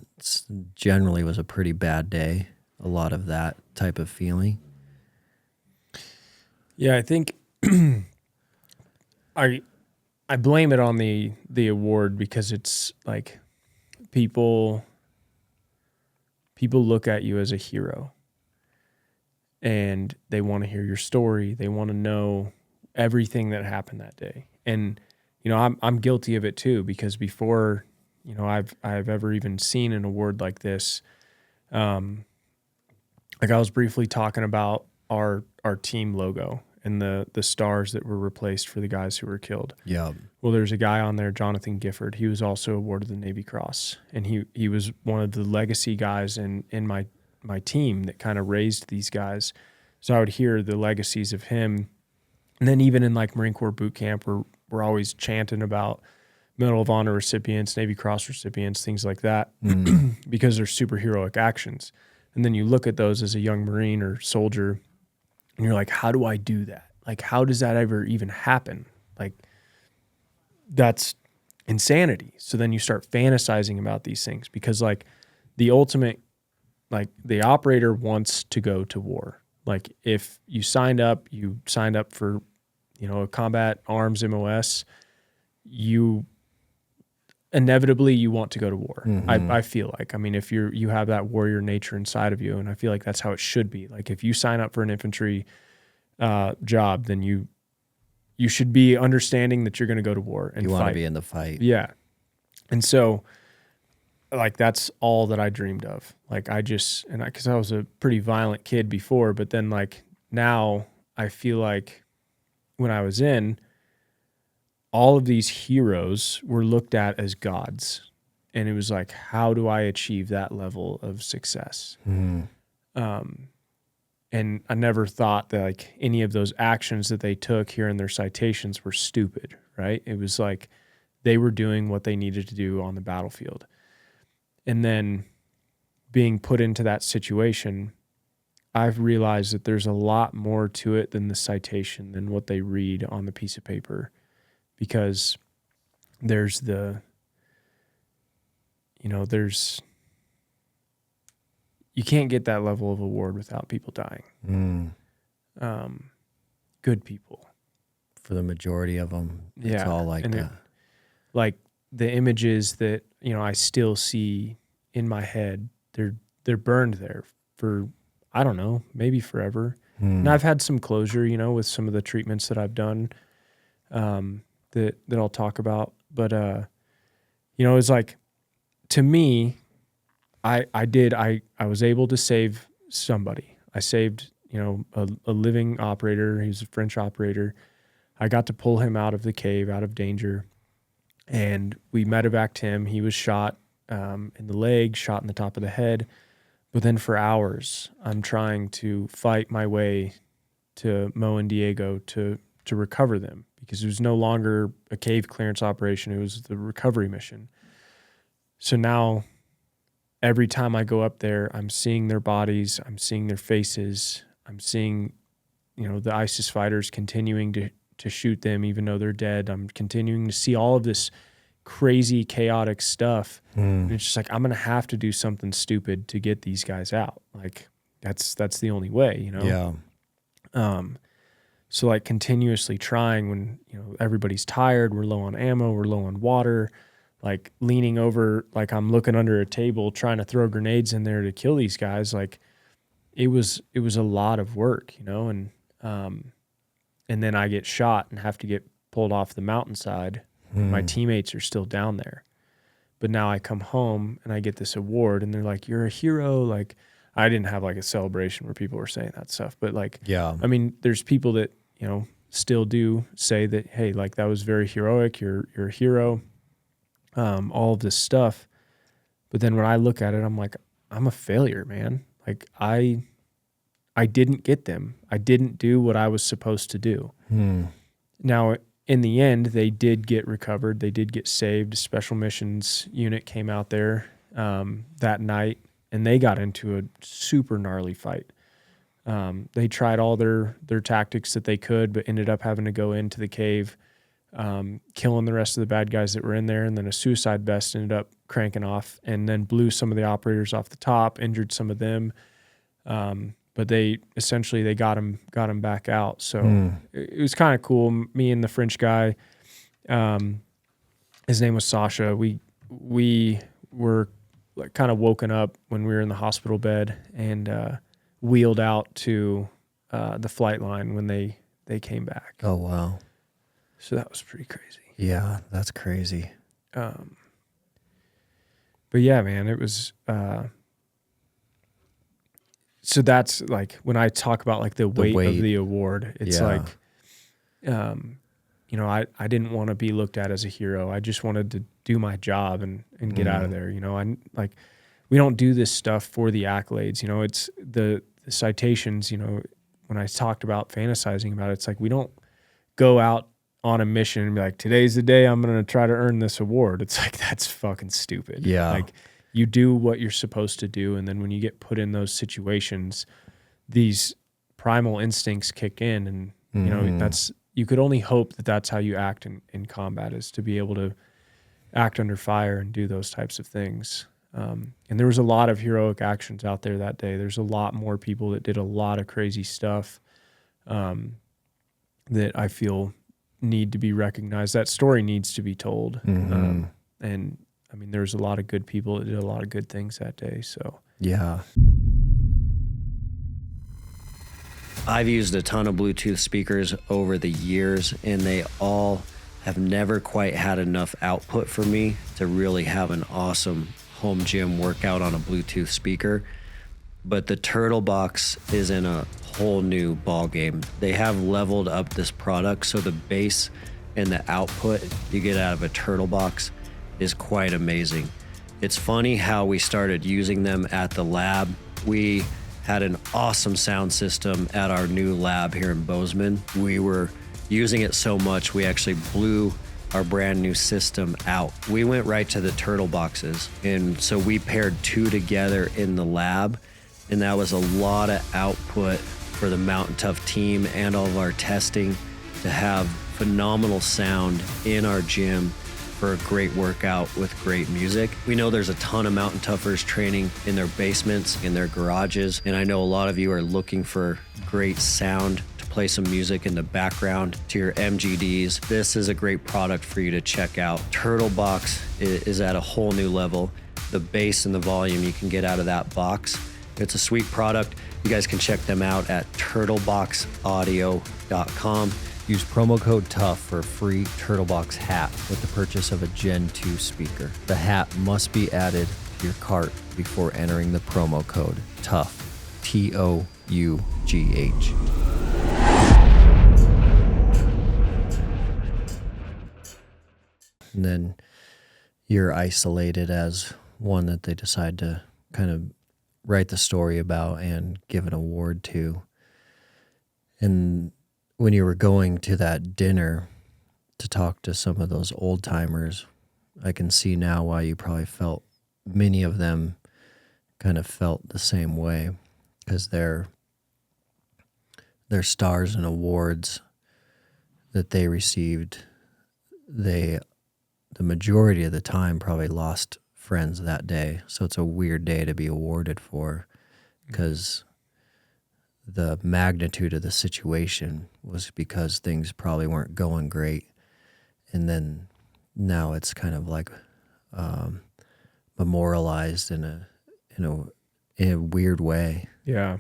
generally was a pretty bad day? A lot of that type of feeling? Yeah, I think I blame it on the award because it's like people look at you as a hero and they want to hear your story. They want to know everything that happened that day. And you know, I'm guilty of it too, because before, you know, I've ever even seen an award like this, like I was briefly talking about our team logo and the stars that were replaced for the guys who were killed. Yeah. Well, there's a guy on there, Jonathan Gifford. He was also awarded the Navy Cross, and he was one of the legacy guys in my team that kind of raised these guys. So I would hear the legacies of him, and then even in like Marine Corps boot camp, we're always chanting about Medal of Honor recipients, Navy Cross recipients, things like that, because they're superheroic actions. And then you look at those as a young Marine or soldier, and you're like, how do I do that? Like, how does that ever even happen? Like, that's insanity. So then you start fantasizing about these things because, like, the ultimate, like, the operator wants to go to war. Like, if you signed up for, you know, a combat arms MOS, you inevitably want to go to war. I feel like, I mean, if you have that warrior nature inside of you, and I feel like that's how it should be. Like, if you sign up for an infantry job, then you should be understanding that you're going to go to war and you fight. want to be in the fight. Yeah. And so, like, that's all that I dreamed of. Like, because I was a pretty violent kid before, but then, like, now I feel like when I was in, all of these heroes were looked at as gods. And it was like, how do I achieve that level of success? And I never thought that, like, any of those actions that they took here in their citations were stupid, right? It was like they were doing what they needed to do on the battlefield. And then being put into that situation, I've realized that there's a lot more to it than the citation, than what they read on the piece of paper, because there's you can't get that level of award without people dying. Good people. For the majority of them, it's all like that. Like the images that, you know, I still see in my head, they're burned there for, I don't know, maybe forever. And I've had some closure, you know, with some of the treatments that I've done that I'll talk about. But, you know, it's like, to me, I was able to save somebody. I saved a living operator. He was a French operator. I got to pull him out of the cave, out of danger. And we medevaced him. He was shot in the leg, shot in the top of the head. But then for hours, I'm trying to fight my way to Mo and Diego to recover them, because it was no longer a cave clearance operation. It was the recovery mission. So now every time I go up there, I'm seeing their bodies, I'm seeing their faces, I'm seeing, the ISIS fighters continuing to shoot them even though they're dead. I'm continuing to see all of this crazy, chaotic stuff. And it's just like, I'm going to have to do something stupid to get these guys out. Like, that's the only way, Yeah. So like continuously trying when, everybody's tired, we're low on ammo, we're low on water, like leaning over, like I'm looking under a table trying to throw grenades in there to kill these guys. Like it was a lot of work, and then I get shot and have to get pulled off the mountainside. My teammates are still down there. But now I come home and I get this award and they're like, "You're a hero." Like, I didn't have like a celebration where people were saying that stuff, but like, Yeah. I mean, there's people that, still do say that, hey, like that was very heroic. You're a hero. All of this stuff. But then when I look at it, I'm like, I'm a failure, man. Like I didn't get them. I didn't do what I was supposed to do. Now, in the end, they did get recovered. They did get saved. A special missions unit came out there that night, and they got into a super gnarly fight. They tried all their tactics that they could, but ended up having to go into the cave, killing the rest of the bad guys that were in there, and then a suicide vest ended up cranking off and then blew some of the operators off the top, injured some of them. But they got him back out. So it was kind of cool. Me and the French guy, his name was Sasha. We were like kind of woken up when we were in the hospital bed and wheeled out to the flight line when they came back. Oh, wow. So that was pretty crazy. Yeah, that's crazy. But yeah, man, it was. So that's like when I talk about like the weight of the award, it's like, I didn't want to be looked at as a hero. I just wanted to do my job and get out of there. We don't do this stuff for the accolades. It's the citations, when I talked about fantasizing about it, it's like, we don't go out on a mission and be like, today's the day I'm going to try to earn this award. It's like, that's fucking stupid. Yeah. Like, you do what you're supposed to do, and then when you get put in those situations, these primal instincts kick in, and that's, you could only hope that that's how you act in combat, is to be able to act under fire and do those types of things. And there was a lot of heroic actions out there that day. There's a lot more people that did a lot of crazy stuff that I feel need to be recognized. That story needs to be told. And I mean, there's a lot of good people that did a lot of good things that day. So yeah. I've used a ton of Bluetooth speakers over the years, and they all have never quite had enough output for me to really have an awesome home gym workout on a Bluetooth speaker. But the Turtle Box is in a whole new ball game. They have leveled up this product, so the bass and the output you get out of a Turtle Box is quite amazing. It's funny how we started using them at the lab. We had an awesome sound system at our new lab here in Bozeman. We were using it so much, we actually blew our brand new system out. We went right to the Turtle Boxes, and so we paired two together in the lab, and that was a lot of output for the Mountain Tough team and all of our testing to have phenomenal sound in our gym for a great workout with great music. We know there's a ton of Mountain Toughers training in their basements, in their garages, and I know a lot of you are looking for great sound to play some music in the background to your MGDs. This is a great product for you to check out. Turtle Box is at a whole new level. The bass and the volume you can get out of that box. It's a sweet product. You guys can check them out at turtleboxaudio.com. Use promo code TOUGH for a free Turtlebox hat with the purchase of a Gen 2 speaker. The hat must be added to your cart before entering the promo code TOUGH, TOUGH. And then you're isolated as one that they decide to kind of write the story about and give an award to. And when you were going to that dinner to talk to some of those old timers, I can see now why you probably felt, many of them kind of felt the same way, because their stars and awards that they received, the majority of the time probably lost friends that day. So it's a weird day to be awarded for, because the magnitude of the situation was because things probably weren't going great. And then now it's kind of like memorialized in a weird way. Yeah.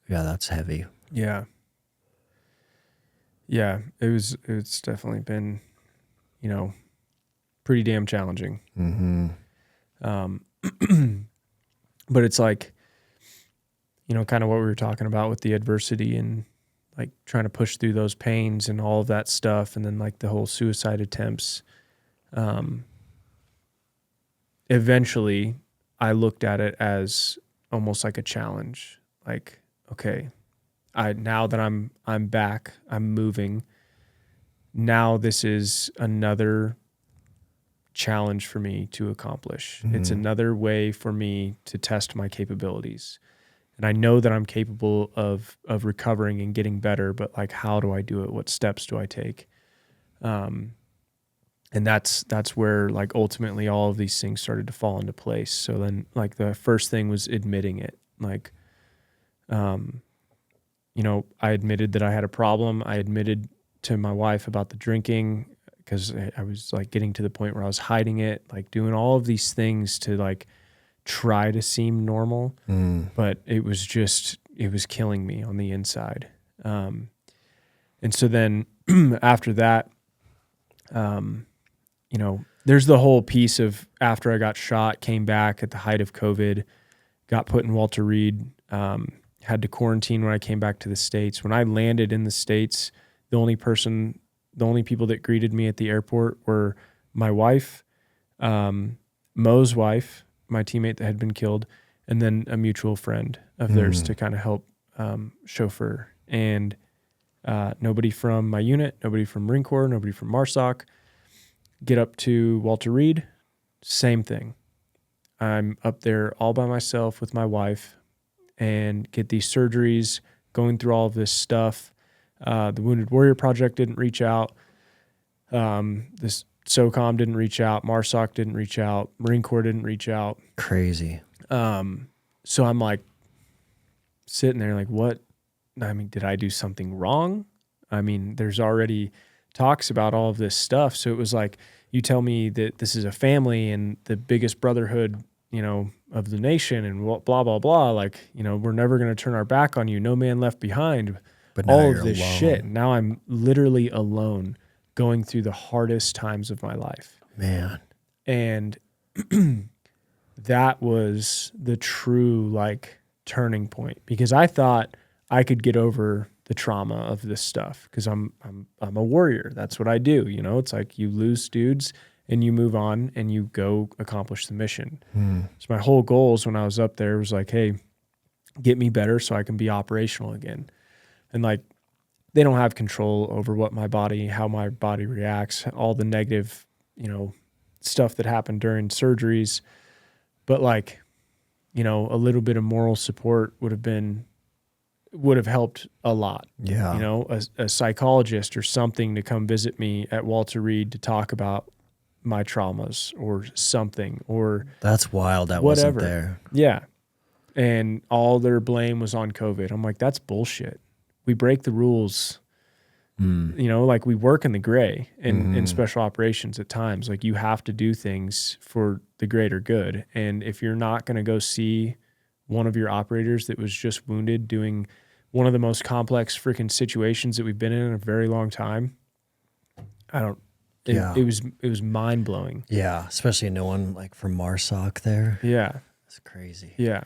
Yeah, that's heavy. Yeah. Yeah. It's definitely been, pretty damn challenging. But it's like, kind of what we were talking about with the adversity and like trying to push through those pains and all of that stuff. And then like the whole suicide attempts. Eventually I looked at it as almost like a challenge. Like, okay, now that I'm back, I'm moving. Now this is another challenge for me to accomplish. It's another way for me to test my capabilities. And I know that I'm capable of recovering and getting better, but like, how do I do it? What steps do I take? And that's where like ultimately all of these things started to fall into place. So then like the first thing was admitting it. Like, I admitted that I had a problem. I admitted to my wife about the drinking, because I was like getting to the point where I was hiding it, like doing all of these things to like try to seem normal, but it was killing me on the inside. And so then after that, there's the whole piece of after I got shot, came back at the height of COVID, got put in Walter Reed, had to quarantine when I came back to the States. When I landed in the States, the only people that greeted me at the airport were my wife, Mo's wife, my teammate that had been killed, and then a mutual friend of theirs to kind of help chauffeur. And nobody from my unit, nobody from Marine Corps, nobody from MARSOC. Get up to Walter Reed, same thing. I'm up there all by myself with my wife and get these surgeries, going through all of this stuff. The Wounded Warrior Project didn't reach out. This SOCOM didn't reach out. MARSOC didn't reach out. Marine Corps didn't reach out. Crazy. So I'm like sitting there like, what? I mean, did I do something wrong? I mean, there's already talks about all of this stuff. So it was like, you tell me that this is a family and the biggest brotherhood, of the nation and blah, blah, blah. Like, we're never going to turn our back on you. No man left behind. But all of this shit. Now I'm literally alone going through the hardest times of my life. Man. And that was the true like turning point, because I thought I could get over the trauma of this stuff because I'm a warrior. That's what I do. It's like you lose dudes and you move on and you go accomplish the mission. So my whole goals when I was up there was like, hey, get me better so I can be operational again. And like, they don't have control over how my body reacts, all the negative, stuff that happened during surgeries. But like, a little bit of moral support would have helped a lot. Yeah. A psychologist or something to come visit me at Walter Reed to talk about my traumas or something, or that's wild. That whatever. Wasn't there. Yeah. And all their blame was on COVID. I'm like, that's bullshit. We break the rules. Like we work in the gray in special operations at times. Like you have to do things for the greater good. And if you're not going to go see one of your operators that was just wounded doing one of the most complex freaking situations that we've been in a very long time, it was mind blowing. Yeah. Especially no one like from MARSOC there. Yeah. That's crazy. Yeah.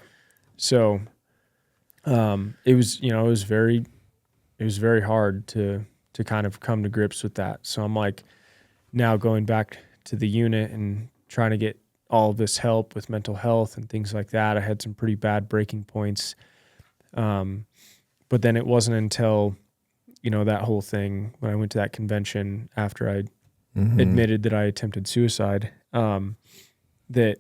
So It was, you know, it was very hard to kind of come to grips with that. So I'm like now going back to the unit and trying to get all this help with mental health and things like that. I had some pretty bad breaking points. But then it wasn't until, you know, that whole thing when I went to that convention after I admitted that I attempted suicide, that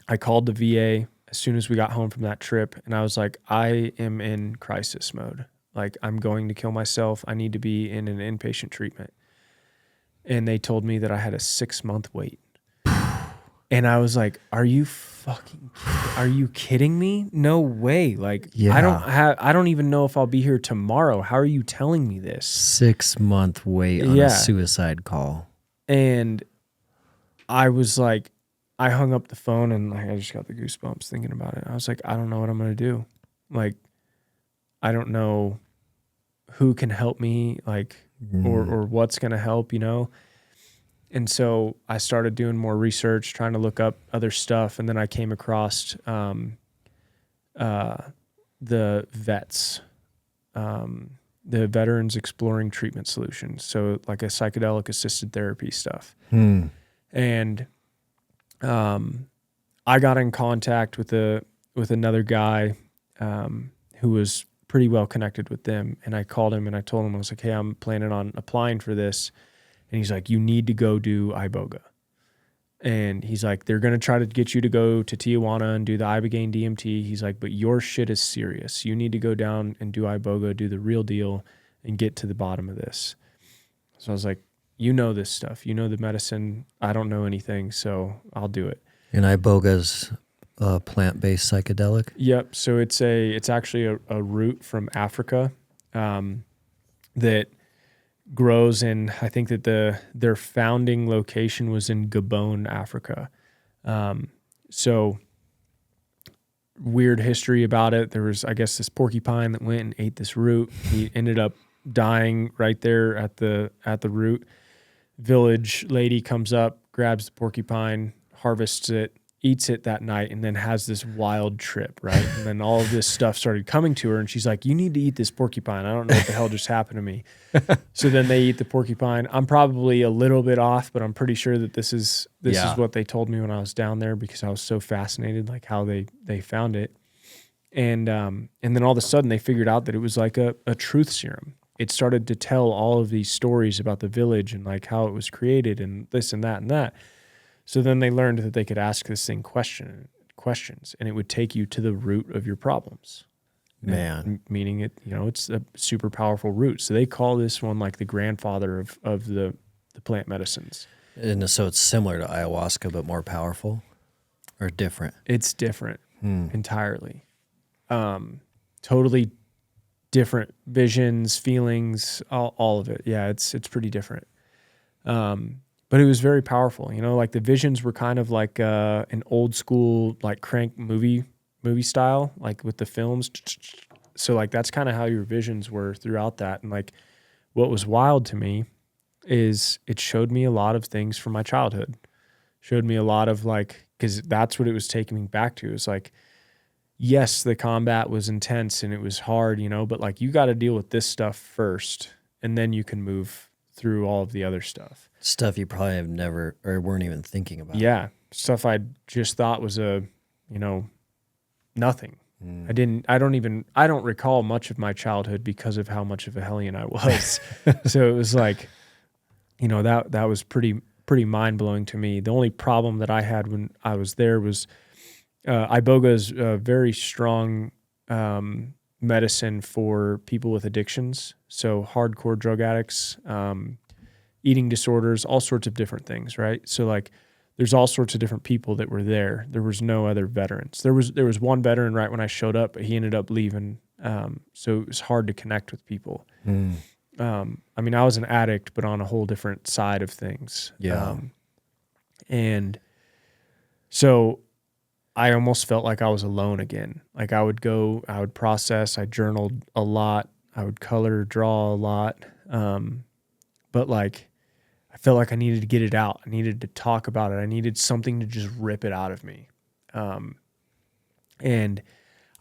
I called the VA as soon as we got home from that trip. And I was like, I am in crisis mode. Like, I'm going to kill myself. I need to be in an inpatient treatment. And they told me that I had a 6-month wait. And I was like, are you kidding me? No way. Like, I don't even know if I'll be here tomorrow. How are you telling me this? 6-month wait on a suicide call. And I was like, I hung up the phone and I just got the goosebumps thinking about it. I was like, I don't know what I'm going to do. Like, I don't know who can help me, like, or what's going to help, you know? And so I started doing more research, trying to look up other stuff. And then I came across the VETS, the Veterans Exploring Treatment Solutions. So like a psychedelic assisted therapy stuff. And I got in contact with another guy who was pretty well connected with them. And I called him and I told him, I was like, hey, I'm planning on applying for this. And he's like, you need to go do iboga. And he's like, they're going to try to get you to go to Tijuana and do the ibogaine DMT. He's like, but your shit is serious. You need to go down and do iboga, do the real deal, and get to the bottom of this. So I was like, you know this stuff. You know the medicine. I don't know anything, so I'll do it. And iboga's a plant-based psychedelic? Yep. So it's actually a root from Africa that grows in, I think that their founding location was in Gabon, Africa. So weird history about it. There was, I guess, this porcupine that went and ate this root. He ended up dying right there at the root. Village lady comes up, grabs the porcupine, harvests it, eats it that night, and then has this wild trip, right? And then all of this stuff started coming to her, and she's like, you need to eat this porcupine. I don't know what the hell just happened to me. So then they eat the porcupine. I'm probably a little bit off, but I'm pretty sure that this is what they told me when I was down there, because I was so fascinated, like how they found it. And then all of a sudden they figured out that it was like a truth serum. It started to tell all of these stories about the village and like how it was created and this and that and that. So then they learned that they could ask this thing questions, and it would take you to the root of your problems. Man. Meaning it, you know, it's a super powerful root. So they call this one like the grandfather of the plant medicines. And so it's similar to ayahuasca, but more powerful or different? It's different entirely. Totally different visions, feelings, all of it. Yeah, it's pretty different. But it was very powerful. You know, like the visions were kind of like an old school, like crank movie style, like with the films. So like that's kind of how your visions were throughout that. And like what was wild to me is it showed me a lot of things from my childhood. Showed me a lot of like, because that's what it was taking me back to. It's like, yes, the combat was intense and it was hard, you know, but like you got to deal with this stuff first, and then you can move through all of the other stuff. Stuff you probably have never or weren't even thinking about. Yeah. Stuff I just thought was nothing. I don't recall much of my childhood because of how much of a hellion I was. So it was like, you know, that was pretty mind blowing to me. The only problem that I had when I was there was iboga is a very strong medicine for people with addictions. So hardcore drug addicts, eating disorders, all sorts of different things, right? So like there's all sorts of different people that were there. There was no other veterans. There was one veteran right when I showed up, but he ended up leaving. So it was hard to connect with people. I mean, I was an addict, but on a whole different side of things. Yeah. And so I almost felt like I was alone again. Like I would process, I journaled a lot, I would color, draw a lot. But like, I felt like I needed to get it out. I needed to talk about it. I needed something to just rip it out of me. And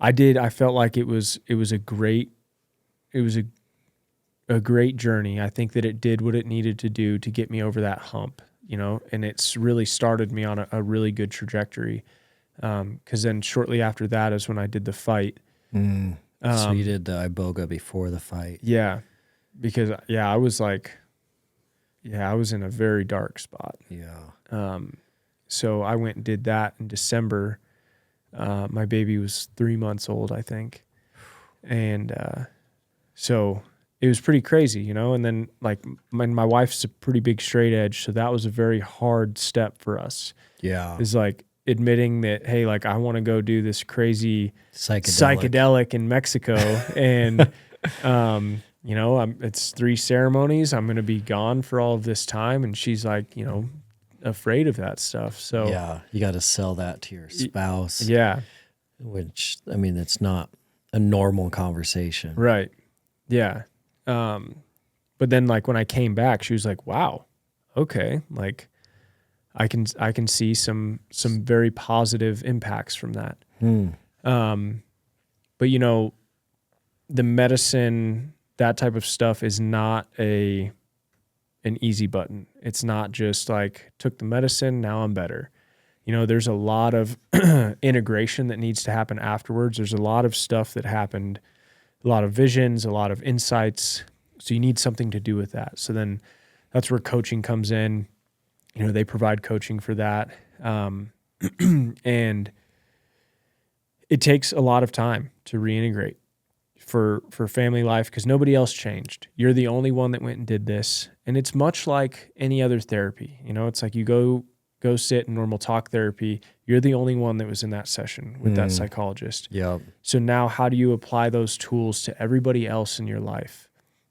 I felt like it was a great journey. I think that it did what it needed to do to get me over that hump, and it's really started me on a really good trajectory. Because then shortly after that is when I did the fight. So you did the iboga before the fight. Yeah, because I was I was in a very dark spot. Yeah. So I went and did that in December. My baby was 3 months old, I think. And so it was pretty crazy, and then my wife's a pretty big straight edge. So that was a very hard step for us. Yeah. Is admitting that, hey, I want to go do this crazy psychedelic in Mexico. And, it's 3 ceremonies. I'm going to be gone for all of this time. And she's afraid of that stuff. So yeah, you got to sell that to your spouse. Yeah. Which, it's not a normal conversation. Right. Yeah. But then when I came back, she was like, wow, okay. I can see some very positive impacts from that. But the medicine, that type of stuff is not an easy button. It's not just took the medicine, now I'm better. There's a lot of integration that needs to happen afterwards. There's a lot of stuff that happened, a lot of visions, a lot of insights. So you need something to do with that. So then that's where coaching comes in. They provide coaching for that. And it takes a lot of time to reintegrate for family life because nobody else changed. You're the only one that went and did this. And it's much like any other therapy. It's you go sit in normal talk therapy. You're the only one that was in that session with that psychologist. Yeah. So now how do you apply those tools to everybody else in your life?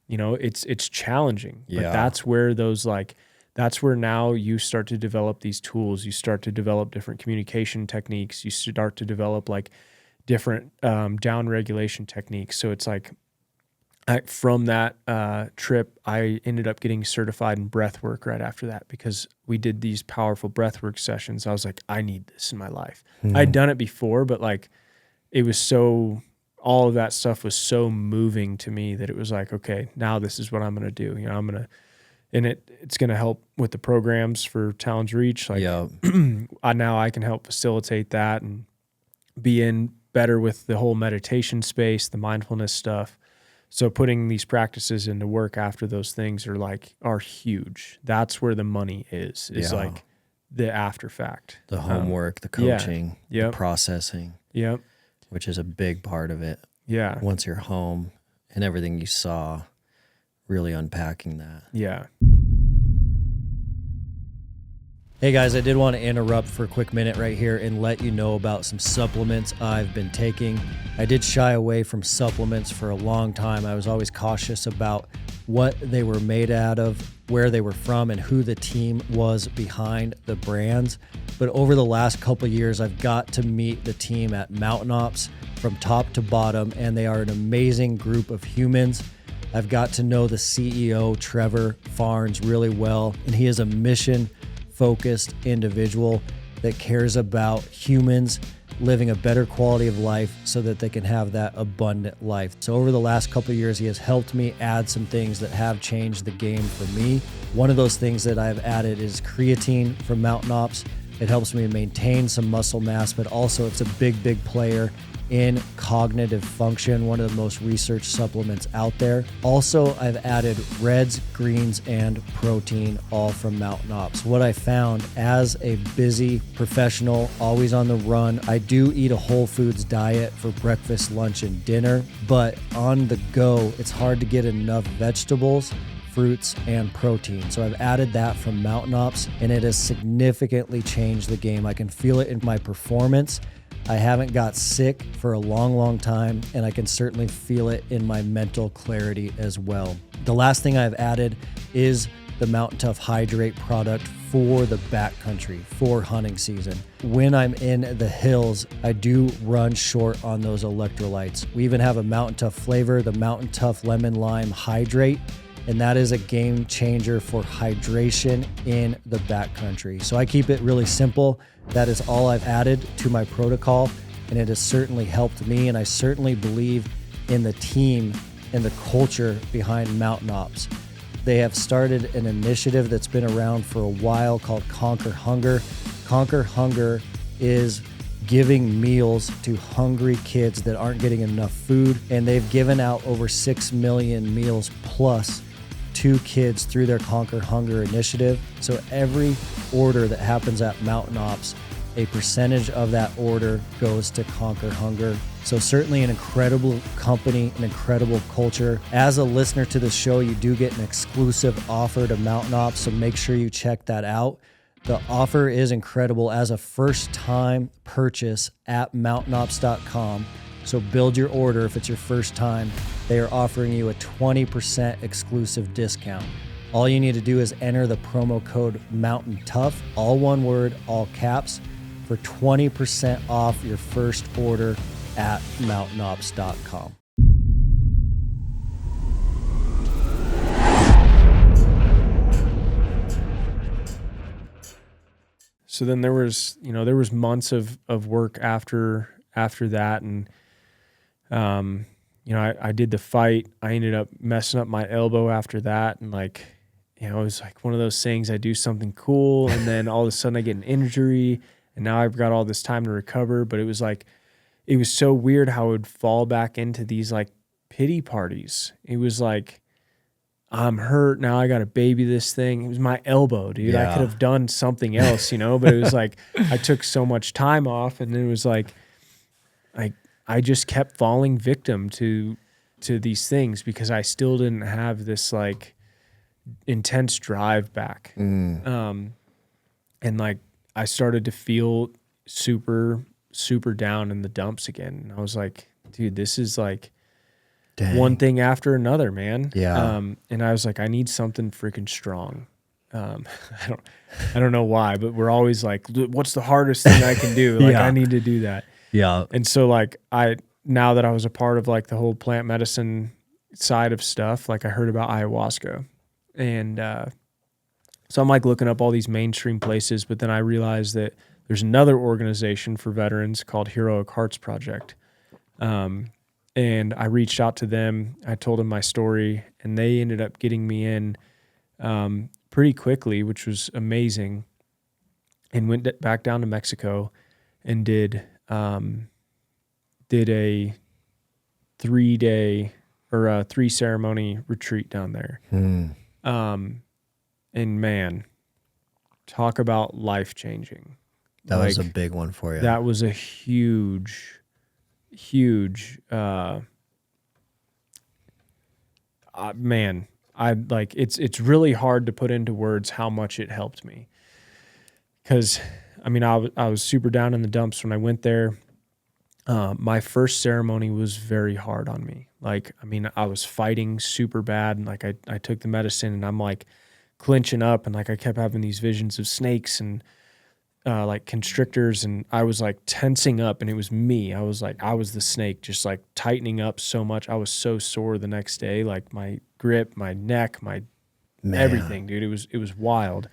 It's challenging. Yeah. But that's where that's where now you start to develop these tools. You start to develop different communication techniques. You start to develop different down regulation techniques. So it's from that trip, I ended up getting certified in breath work right after that because we did these powerful breath work sessions. I was like, I need this in my life. I'd done it before, but it was all of that stuff was so moving to me that it was okay, now this is what I'm going to do. And it's going to help with the programs for Talons Reach. Now I can help facilitate that and be in better with the whole meditation space, the mindfulness stuff. So putting these practices into work after those things are huge. That's where the money is the after fact. The homework, the coaching, the processing. Yep. Which is a big part of it. Yeah. Once you're home and everything you saw, really unpacking that. Yeah. Hey guys, I did want to interrupt for a quick minute right here and let you know about some supplements I've been taking. I did shy away from supplements for a long time. I was always cautious about what they were made out of, where they were from, and who the team was behind the brands. But over the last couple of years, I've got to meet the team at Mountain Ops from top to bottom, and they are an amazing group of humans. I've got to know the CEO, Trevor Farnes, really well, and he is a mission-focused individual that cares about humans living a better quality of life so that they can have that abundant life. So over the last couple of years, he has helped me add some things that have changed the game for me. One of those things that I've added is creatine from Mountain Ops. It helps me maintain some muscle mass, but also it's a big, big player in cognitive function, one of the most researched supplements out there. Also, I've added reds, greens, and protein, all from Mountain Ops. What I found as a busy professional, always on the run, I do eat a whole foods diet for breakfast, lunch, and dinner, but on the go, it's hard to get enough vegetables, fruits, and protein. So I've added that from Mountain Ops, and it has significantly changed the game. I can feel it in my performance. I haven't got sick for a long, long time, and I can certainly feel it in my mental clarity as well. The last thing I've added is the Mountain Tough Hydrate product for the backcountry, for hunting season. When I'm in the hills, I do run short on those electrolytes. We even have a Mountain Tough flavor, the Mountain Tough Lemon Lime Hydrate, and that is a game changer for hydration in the backcountry. So I keep it really simple. That is all I've added to my protocol. and it has certainly helped me. And I certainly believe in the team and the culture behind Mountain Ops. They have started an initiative that's been around for a while called Conquer Hunger. Conquer Hunger is giving meals to hungry kids that aren't getting enough food, and they've given out over 6 million meals plus to kids through their Conquer Hunger initiative. So every order that happens at Mountain Ops, a percentage of that order goes to Conquer Hunger. So certainly an incredible company, an incredible culture. As a listener to the show, you do get an exclusive offer to Mountain Ops, so make sure you check that out. The offer is incredible as a first-time purchase at mountainops.com. So build your order if it's your first time. They are offering you a 20% exclusive discount. All you need to do is enter the promo code MountainTOUGH, all one word, all caps, for 20% off your first order at mountainops.com. So then there was months of work after that. And, I did the fight. I ended up messing up my elbow after that. And it was like one of those things, I do something cool and then all of a sudden I get an injury and now I've got all this time to recover. But it was so weird how it would fall back into these like pity parties. It was like, I'm hurt now. I got to baby this thing. It was my elbow, dude. Yeah. I could have done something else, but it was like, I took so much time off and it was like I just kept falling victim to these things because I still didn't have this like intense drive back. And like, I started to feel super, super down in the dumps again. And I was like, dude, this is like, Dang. One thing after another, man. Yeah. And I was like, I need something freaking strong. I don't know why, but we're always like, what's the hardest thing I can do? Like, Yeah. I need to do that. Yeah. And so like, now that I was a part of like the whole plant medicine side of stuff, like I heard about ayahuasca and, so I'm like looking up all these mainstream places, but then I realized that there's another organization for veterans called Heroic Hearts Project. And I reached out to them. I told them my story, and they ended up getting me in pretty quickly, which was amazing. And went back down to Mexico and did a 3-day or a 3-ceremony retreat down there. And man, talk about life changing. That was a big one for you. That was a huge. Man, it's really hard to put into words how much it helped me. Cause I was super down in the dumps when I went there. My first ceremony was very hard on me. I was fighting super bad. And I took the medicine and I'm like clenching up and I kept having these visions of snakes and like constrictors, and I was like tensing up, and it was me. I was the snake, just like tightening up so much. I was so sore the next day, like my grip, my neck, my everything, dude. It was wild.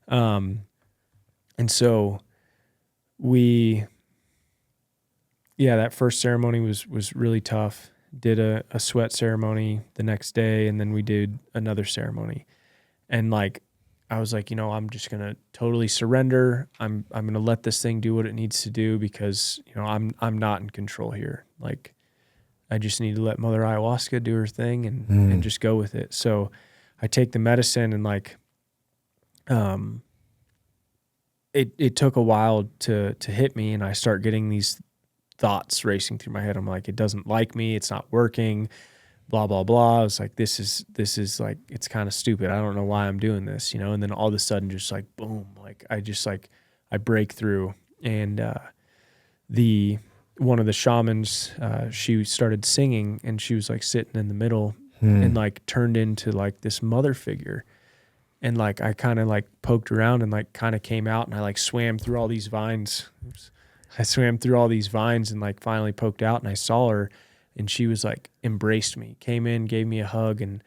And so that first ceremony was really tough. Did a sweat ceremony the next day, and then we did another ceremony, and I was like, I'm just going to totally surrender. I'm going to let this thing do what it needs to do because, I'm not in control here. Like, I just need to let Mother Ayahuasca do her thing and just go with it. So I take the medicine and it took a while to hit me, and I start getting these thoughts racing through my head. I'm like, it doesn't like me. It's not working. Blah, blah, blah. I was like, this is like, it's kind of stupid. I don't know why I'm doing this, and then all of a sudden just like, boom, I break through. And, one of the shamans, she started singing, and she was like sitting in the middle and turned into like this mother figure. And I kind of poked around and kind of came out, and I swam through all these vines. I swam through all these vines and finally poked out, and I saw her. And she was embraced me, came in, gave me a hug, and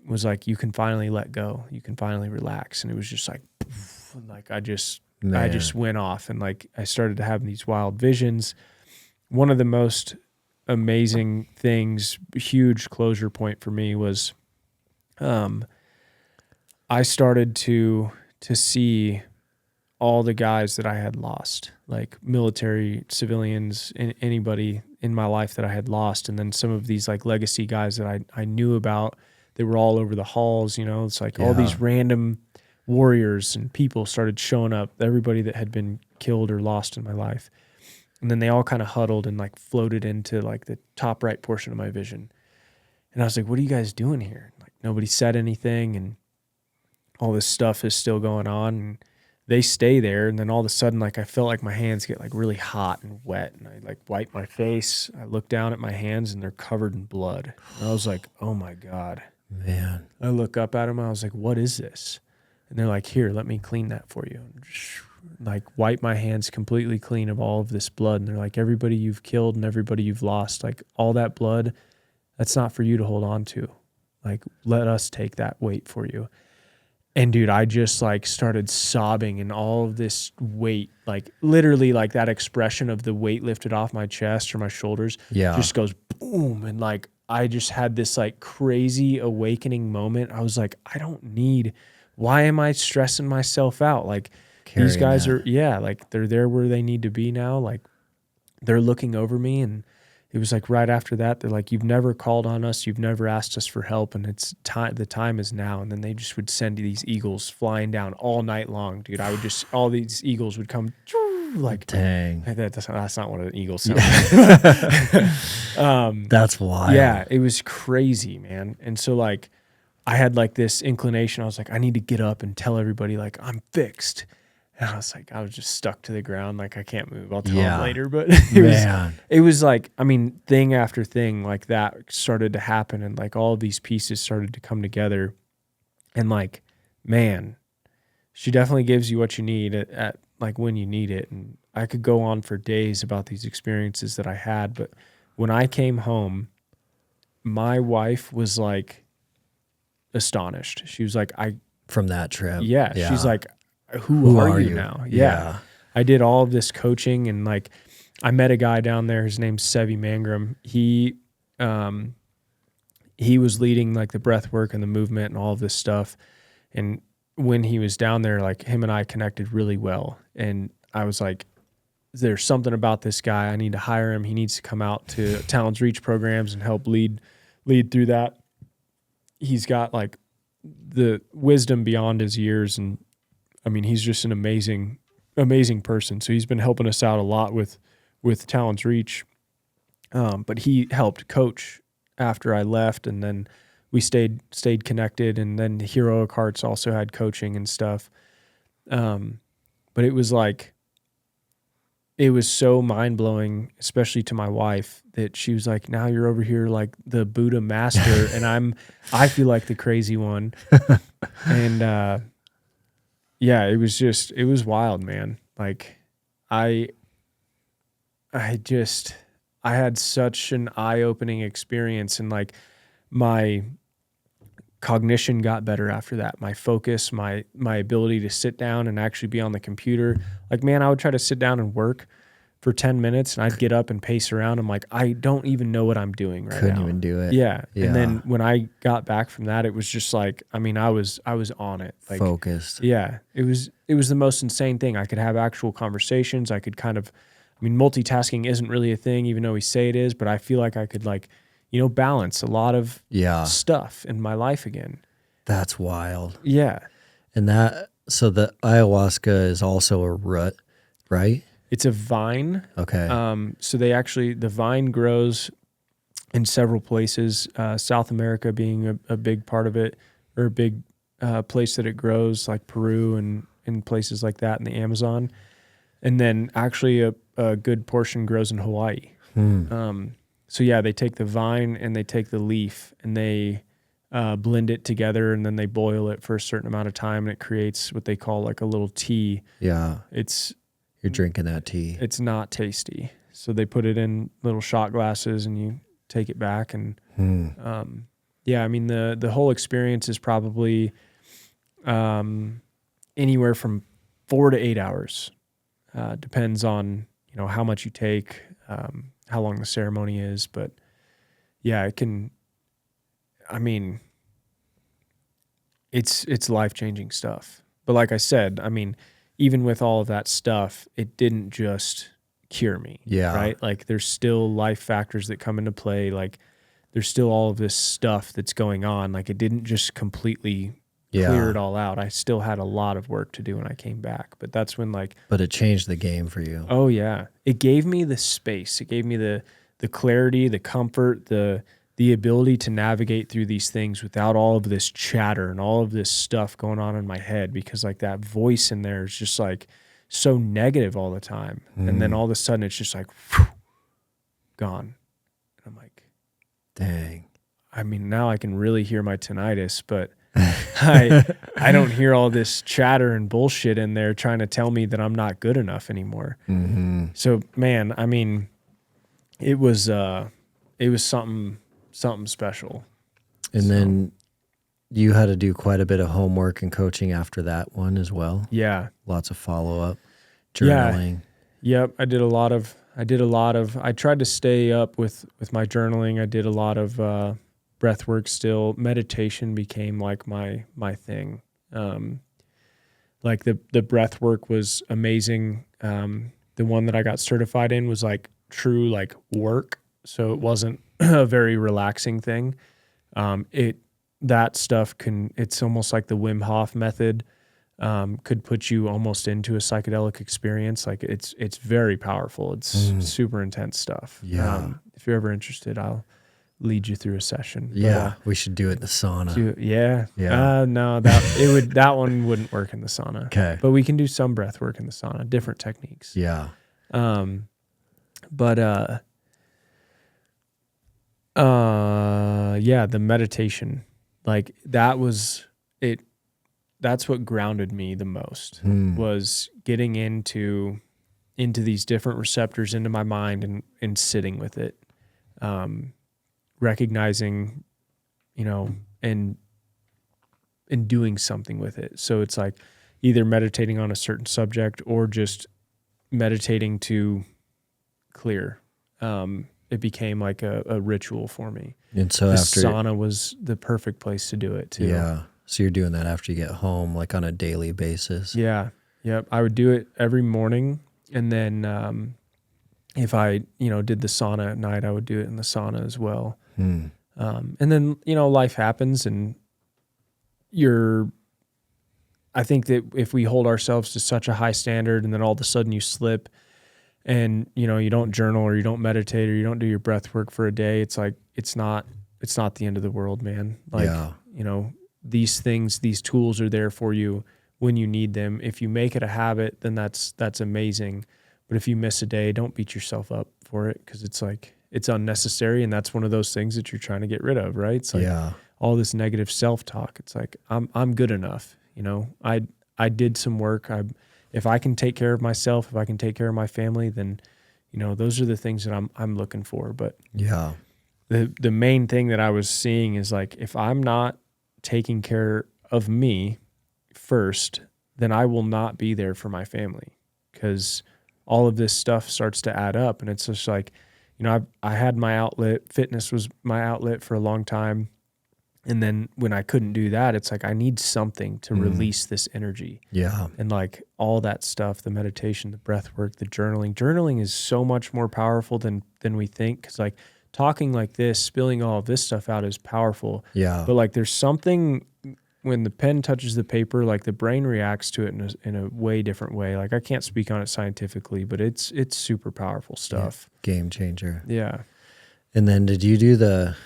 was like, you can finally let go. You can finally relax. And it was just like I just went off, and like I started to have these wild visions. One of the most amazing things, huge closure point for me was, I started to see all the guys that I had lost, like military, civilians, anybody in my life that I had lost. And then some of these like legacy guys that I knew about, they were all over the halls, you know, it's like all these random warriors and people started showing up, everybody that had been killed or lost in my life. And then they all kind of huddled and like floated into like the top right portion of my vision. And I was like, what are you guys doing here? Like nobody said anything, and all this stuff is still going on, and they stay there. And then all of a sudden, like I felt like my hands get like really hot and wet, and I like wipe my face. I look down at my hands and they're covered in blood. And I was like, oh my God, Man. I look up at them. I was like, what is this? And they're like, here, let me clean that for you. And like wipe my hands completely clean of all of this blood. And they're like, everybody you've killed and everybody you've lost, like all that blood, that's not for you to hold on to. Like, let us take that weight for you. And dude, I just like started sobbing, and all of this weight, like literally like that expression of the weight lifted off my chest or my shoulders just goes boom. And like, I just had this like crazy awakening moment. I was like, why am I stressing myself out? Like these guys are, like they're there where they need to be now. Like they're looking over me. And it was like right after that, they're like, you've never called on us. You've never asked us for help. And it's time. The time is now. And then they just would send these eagles flying down all night long, dude. I would just, all these eagles would come like, dang, that's not what an eagle sounds like. That's wild. Yeah, it was crazy, man. And so like, I had like this inclination. I was like, I need to get up and tell everybody like I'm fixed. And I was like, I was just stuck to the ground. Like I can't move. I'll tell them later. But it was like, I mean, thing after thing like that started to happen. And like all of these pieces started to come together. And like, man, she definitely gives you what you need at like when you need it. And I could go on for days about these experiences that I had. But when I came home, my wife was like, astonished. She was like, from that trip. Yeah. She's like, who are you now? Yeah. I did all of this coaching, and like I met a guy down there. His name's Sevi Mangrum. He was leading like the breath work and the movement and all of this stuff. And when he was down there, like him and I connected really well. And I was like, there's something about this guy. I need to hire him. He needs to come out to Talons Reach programs and help lead through that. He's got like the wisdom beyond his years. And I mean, he's just an amazing person. So he's been helping us out a lot with Talons Reach. But he helped coach after I left, and then we stayed connected. And then Heroic Hearts also had coaching and stuff. But it was like, it was so mind-blowing, especially to my wife, that she was like, now you're over here like the Buddha master, and I feel like the crazy one. And yeah, it was wild, man. Like I had such an eye-opening experience, and like my cognition got better after that. My focus, my ability to sit down and actually be on the computer. Like, man, I would try to sit down and work for 10 minutes, and I'd get up and pace around. I'm like, I don't even know what I'm doing right now. Couldn't even do it. Yeah. And then when I got back from that, it was just like, I mean, I was on it. Like, focused. Yeah. It was the most insane thing. I could have actual conversations. I could kind of, I mean, multitasking isn't really a thing, even though we say it is, but I feel like I could like, balance a lot of stuff in my life again. That's wild. Yeah. And so the ayahuasca is also a root, right? It's a vine. Okay. So the vine grows in several places, South America being a big part of it, or a big place that it grows, like Peru and places like that in the Amazon. And then actually a good portion grows in Hawaii. So yeah, they take the vine and they take the leaf and they blend it together, and then they boil it for a certain amount of time, and it creates what they call like a little tea. Yeah. You're drinking that tea. It's not tasty. So they put it in little shot glasses and you take it back. And yeah, I mean, the whole experience is probably anywhere from 10 to 15 minutes. 4 to 8 hours. Depends on, you know, how much you take, how long the ceremony is. But yeah, it can, I mean, it's life-changing stuff. But like I said, I mean, even with all of that stuff, it didn't just cure me. Yeah. Right? Like there's still life factors that come into play. Like there's still all of this stuff that's going on. Like it didn't just completely clear it all out. I still had a lot of work to do when I came back. But that's when like... But it changed the game for you. Oh yeah. It gave me the space. It gave me the clarity, the comfort, the ability to navigate through these things without all of this chatter and all of this stuff going on in my head, because like that voice in there is just like so negative all the time. And then all of a sudden it's just like, whew, gone. And I'm like, dang. I mean, now I can really hear my tinnitus, but I don't hear all this chatter and bullshit in there trying to tell me that I'm not good enough anymore. So man, I mean, it was something special. And then you had to do quite a bit of homework and coaching after that one as well. Yeah. Lots of follow-up, journaling. Yeah. Yep. I tried to stay up with my journaling. I did a lot of breath work still. Meditation became like my thing. Like the breath work was amazing. The one that I got certified in was like true like work. So it wasn't a very relaxing thing. That stuff it's almost like the Wim Hof method, could put you almost into a psychedelic experience. Like it's very powerful. It's super intense stuff. Yeah. If you're ever interested, I'll lead you through a session. Yeah. We should do it in the sauna. Yeah. No, that one wouldn't work in the sauna. Okay. But we can do some breath work in the sauna, different techniques. Yeah. Yeah, the meditation, like that was it. That's what grounded me the most, was getting into these different receptors into my mind and sitting with it, recognizing, you know, and doing something with it. So it's like either meditating on a certain subject or just meditating to clear. It became like a ritual for me. And so the after sauna was the perfect place to do it too. Yeah. So you're doing that after you get home, like on a daily basis. Yeah. Yep. I would do it every morning. And then if I, you know, did the sauna at night, I would do it in the sauna as well. And then, you know, life happens and I think that if we hold ourselves to such a high standard and then all of a sudden you slip and, you know, you don't journal or you don't meditate or you don't do your breath work for a day, it's like, it's not the end of the world, man. Like, you know, these things, these tools are there for you when you need them. If you make it a habit, then that's amazing. But if you miss a day, don't beat yourself up for it, because it's like, it's unnecessary. And that's one of those things that you're trying to get rid of, right? It's like all this negative self-talk. It's like, I'm good enough. You know, I did some work. If I can take care of myself, if I can take care of my family, then, you know, those are the things that I'm looking for. But the main thing that I was seeing is like, if I'm not taking care of me first, then I will not be there for my family, because all of this stuff starts to add up. And it's just like, you know, I had my outlet. Fitness was my outlet for a long time. And then when I couldn't do that, it's like, I need something to release this energy. Yeah. And like all that stuff, the meditation, the breath work, the journaling is so much more powerful than we think. 'Cause like talking like this, spilling all of this stuff out is powerful. Yeah. But like, there's something when the pen touches the paper, like the brain reacts to it in a way different way. Like I can't speak on it scientifically, but it's super powerful stuff. Yeah. Game changer. Yeah. And then did you do the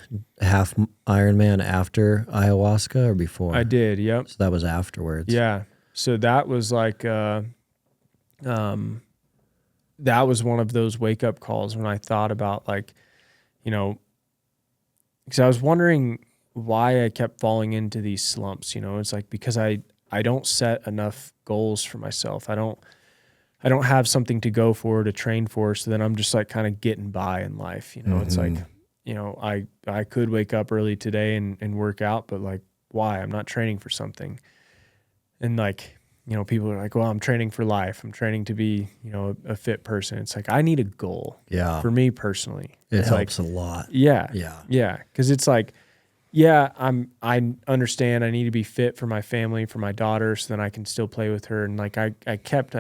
half Ironman after ayahuasca or before? I did, yep. So that was afterwards. Yeah. So that was like, that was one of those wake up calls when I thought about like, you know, because I was wondering why I kept falling into these slumps. You know, it's like, because I don't set enough goals for myself. I don't have something to go for, to train for. So then I'm just like kind of getting by in life. You know, it's like, you know, I could wake up early today and work out, but like, why? I'm not training for something. And like, people are like, well, I'm training for life. I'm training to be, a fit person. It's like, I need a goal. Yeah. For me personally. It It's helps like, a lot. Yeah. Yeah. Yeah. Cause it's like, yeah, I understand I need to be fit for my family, for my daughter, so then I can still play with her. And like, I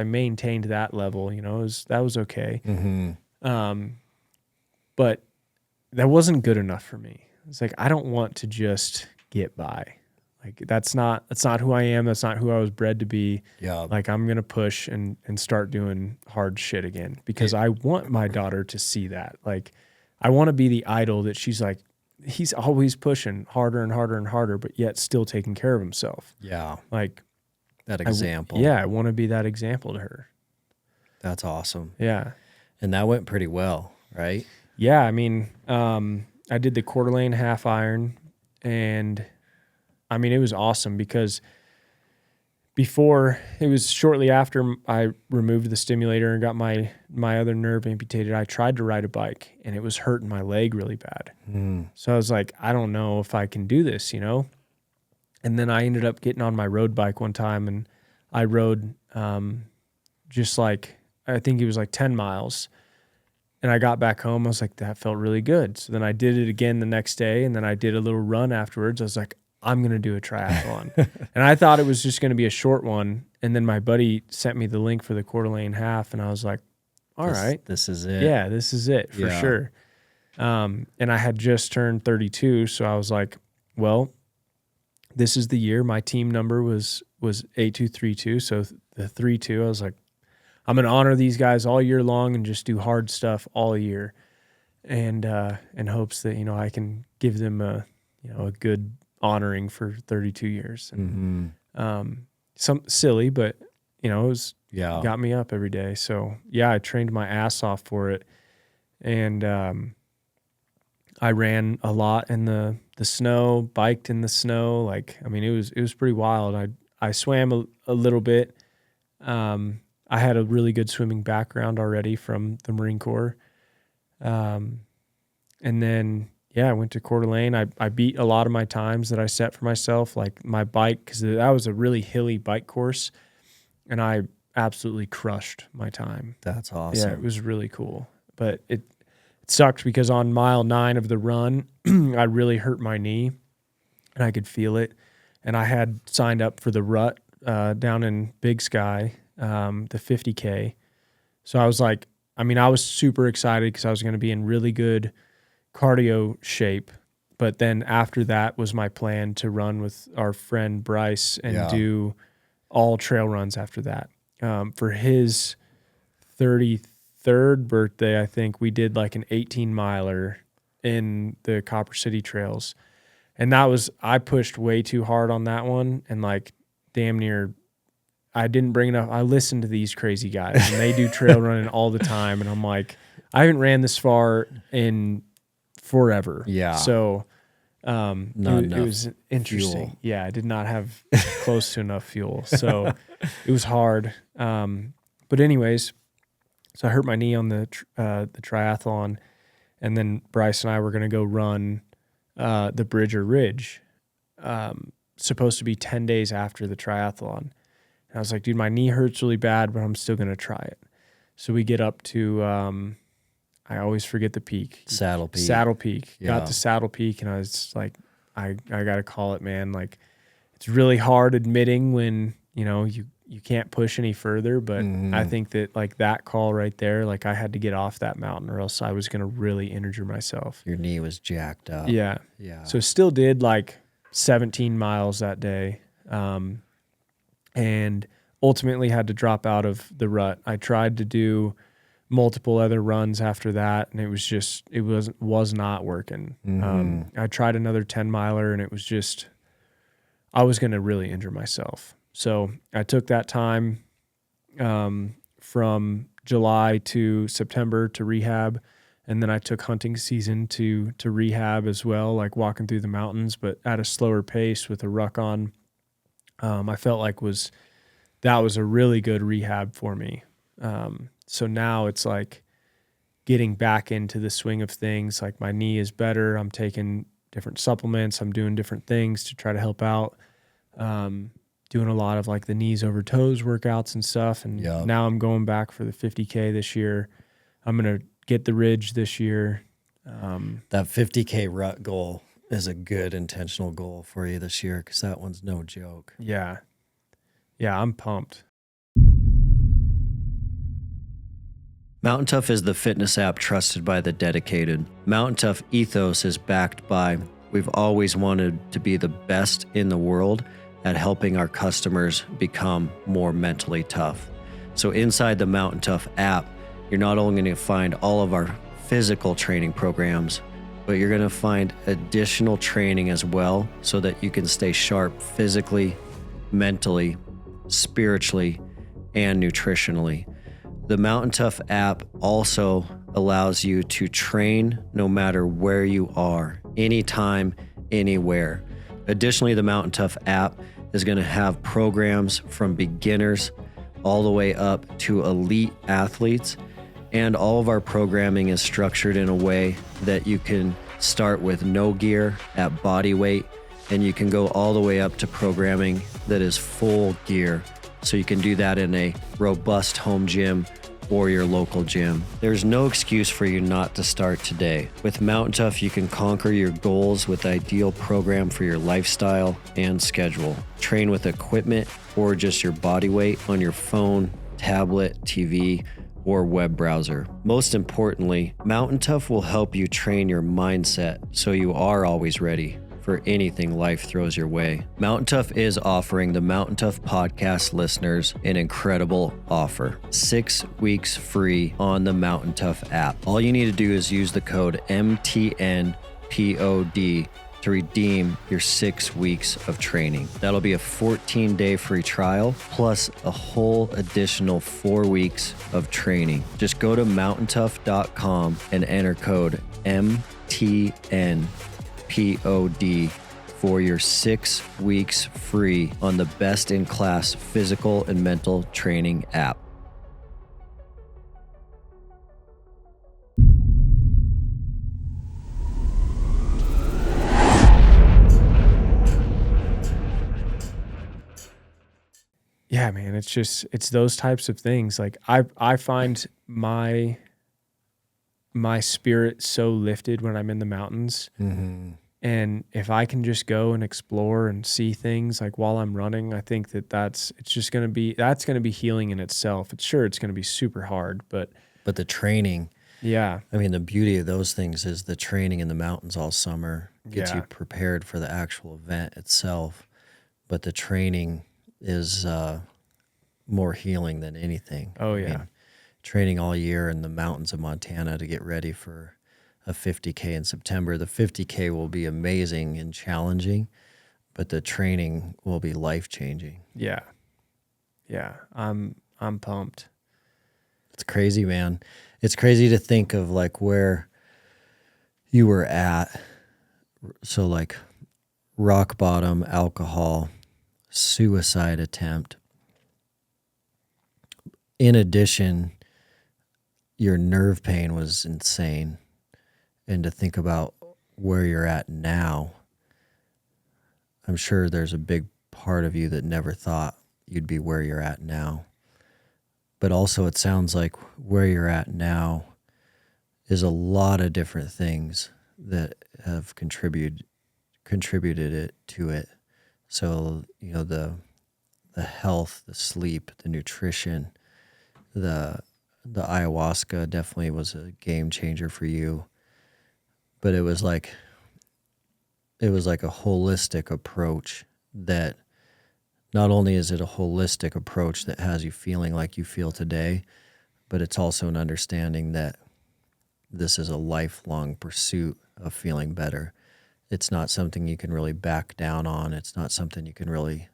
maintained that level, that was okay. But that wasn't good enough for me. It's like, I don't want to just get by. Like, that's not who I am. That's not who I was bred to be. Yeah. Like, I'm going to push and start doing hard shit again because I want my daughter to see that. Like, I want to be the idol that she's like, he's always pushing harder and harder and harder, but yet still taking care of himself. Yeah. Like that example. I want to be that example to her. That's awesome. Yeah. And that went pretty well, right? Yeah. I mean, I did the Coeur d'Alene half iron, and I mean, it was awesome because it was shortly after I removed the stimulator and got my other nerve amputated, I tried to ride a bike and it was hurting my leg really bad. So I was like, I don't know if I can do this, And then I ended up getting on my road bike one time and I rode just like, I think it was like 10 miles. And I got back home. I was like, that felt really good. So then I did it again the next day. And then I did a little run afterwards. I was like, I'm going to do a triathlon. And I thought it was just going to be a short one. And then my buddy sent me the link for the Coeur d'Alene half. And I was like, all right. This is it. Yeah, this is it for sure. And I had just turned 32. So I was like, well, this is the year. My team number was 8232. So the 32, I was like, I'm going to honor these guys all year long and just do hard stuff all year. And in hopes that, I can give them a good honoring for 32 years. And, some silly, but it was, got me up every day. So yeah, I trained my ass off for it. And, I ran a lot in the snow, biked in the snow. Like, I mean, it was pretty wild. I swam a little bit. I had a really good swimming background already from the Marine Corps. And then, I went to Coeur d'Alene. I beat a lot of my times that I set for myself, like my bike, because that was a really hilly bike course, and I absolutely crushed my time. That's awesome. Yeah, it was really cool. But it sucked because on mile 9 of the run, I really hurt my knee, and I could feel it. And I had signed up for the rut down in Big Sky, the 50K. So I was like, I was super excited because I was going to be in really good cardio shape, but then after that was my plan to run with our friend Bryce and do all trail runs after that. For his 33rd birthday, I think we did like an 18 miler in the Copper City trails. And I pushed way too hard on that one. And like damn near, I didn't bring enough. I listened to these crazy guys and they do trail running all the time. And I'm like, I haven't ran this far in forever. Yeah. So it was interesting. Fuel. Yeah, I did not have close to enough fuel. So it was hard. But anyways, so I hurt my knee on the triathlon, and then Bryce and I were going to go run the Bridger Ridge, supposed to be 10 days after the triathlon. And I was like, dude, my knee hurts really bad, but I'm still going to try it. So we get up to I always forget the peak. Saddle Peak. Yeah. Got to Saddle Peak, and I was like, I got to call it, man. Like, it's really hard admitting when, you can't push any further, but I think that like that call right there, like I had to get off that mountain or else I was going to really injure myself. Your knee was jacked up. Yeah. Yeah. So still did like 17 miles that day. And ultimately had to drop out of the rut. I tried to do multiple other runs after that, and it was not working. I tried another 10 miler, and it was just, I was going to really injure myself. So I took that time from July to September to rehab, and then I took hunting season to rehab as well, like walking through the mountains, but at a slower pace with a ruck on. I felt like that was a really good rehab for me. So now it's like getting back into the swing of things. Like my knee is better. I'm taking different supplements. I'm doing different things to try to help out. doing a lot of like the knees over toes workouts and stuff. And Yeah. now I'm going back for the 50K this year. I'm going to get the ridge this year. That 50K rut goal is a good intentional goal for you this year, because that one's no joke. Yeah. Yeah, I'm pumped. Mountain Tough is the fitness app trusted by the dedicated. Mountain Tough ethos is backed by, we've always wanted to be the best in the world at helping our customers become more mentally tough. So inside the Mountain Tough app, you're not only going to find all of our physical training programs, but you're going to find additional training as well so that you can stay sharp physically, mentally, spiritually, and nutritionally. The Mountain Tough app also allows you to train no matter where you are, anytime, anywhere. Additionally, the Mountain Tough app is going to have programs from beginners all the way up to elite athletes. And all of our programming is structured in a way that you can start with no gear at body weight, and you can go all the way up to programming that is full gear. So you can do that in a robust home gym or your local gym. There's no excuse for you not to start today. With Mountain Tough, you can conquer your goals with the ideal program for your lifestyle and schedule. Train with equipment or just your body weight on your phone, tablet, TV, or web browser. Most importantly, Mountain Tough will help you train your mindset so you are always ready for anything life throws your way. Mountain Tough is offering the Mountain Tough podcast listeners an incredible offer. 6 weeks free on the Mountain Tough app. All you need to do is use the code MTNPOD to redeem your 6 weeks of training. That'll be a 14-day free trial plus a whole additional 4 weeks of training. Just go to mountaintough.com and enter code MTNPOD for your 6 weeks free on the best-in-class physical and mental training app. Yeah, man, it's those types of things. Like I find my spirit so lifted when I'm in the mountains. Mm-hmm. And if I can just go and explore and see things like while I'm running, I think that's going to be healing in itself. It's going to be super hard, but the training, yeah. I mean, the beauty of those things is the training in the mountains all summer gets Yeah. you prepared for the actual event itself. But the training is more healing than anything. Oh, I yeah. mean, training all year in the mountains of Montana to get ready for a 50K in September. The 50K will be amazing and challenging, but the training will be life-changing. Yeah. Yeah. I'm pumped. It's crazy, man. It's crazy to think of like where you were at. So like rock bottom, alcohol, suicide attempt. In addition, your nerve pain was insane. And to think about where you're at now, I'm sure there's a big part of you that never thought you'd be where you're at now. But also it sounds like where you're at now is a lot of different things that have contributed it to it. So, you know, the health, the sleep, the nutrition, the ayahuasca definitely was a game changer for you. But it was like a holistic approach that not only is it a holistic approach that has you feeling like you feel today, but it's also an understanding that this is a lifelong pursuit of feeling better. It's not something you can really back down on. It's not something you can really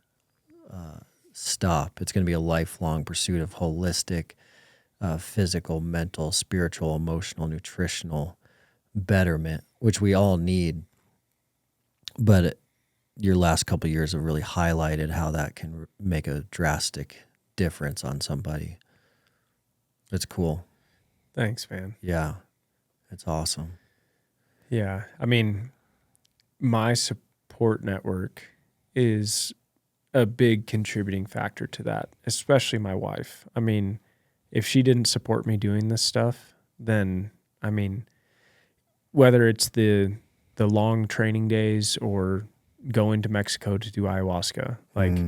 stop. It's going to be a lifelong pursuit of holistic, physical, mental, spiritual, emotional, nutritional betterment, which we all need. But your last couple of years have really highlighted how that can make a drastic difference on somebody. It's cool. Thanks, man. Yeah, it's awesome. Yeah. I mean, my support network is a big contributing factor to that, especially my wife. I mean, if she didn't support me doing this stuff, then, I mean, whether it's the long training days or going to Mexico to do ayahuasca, like,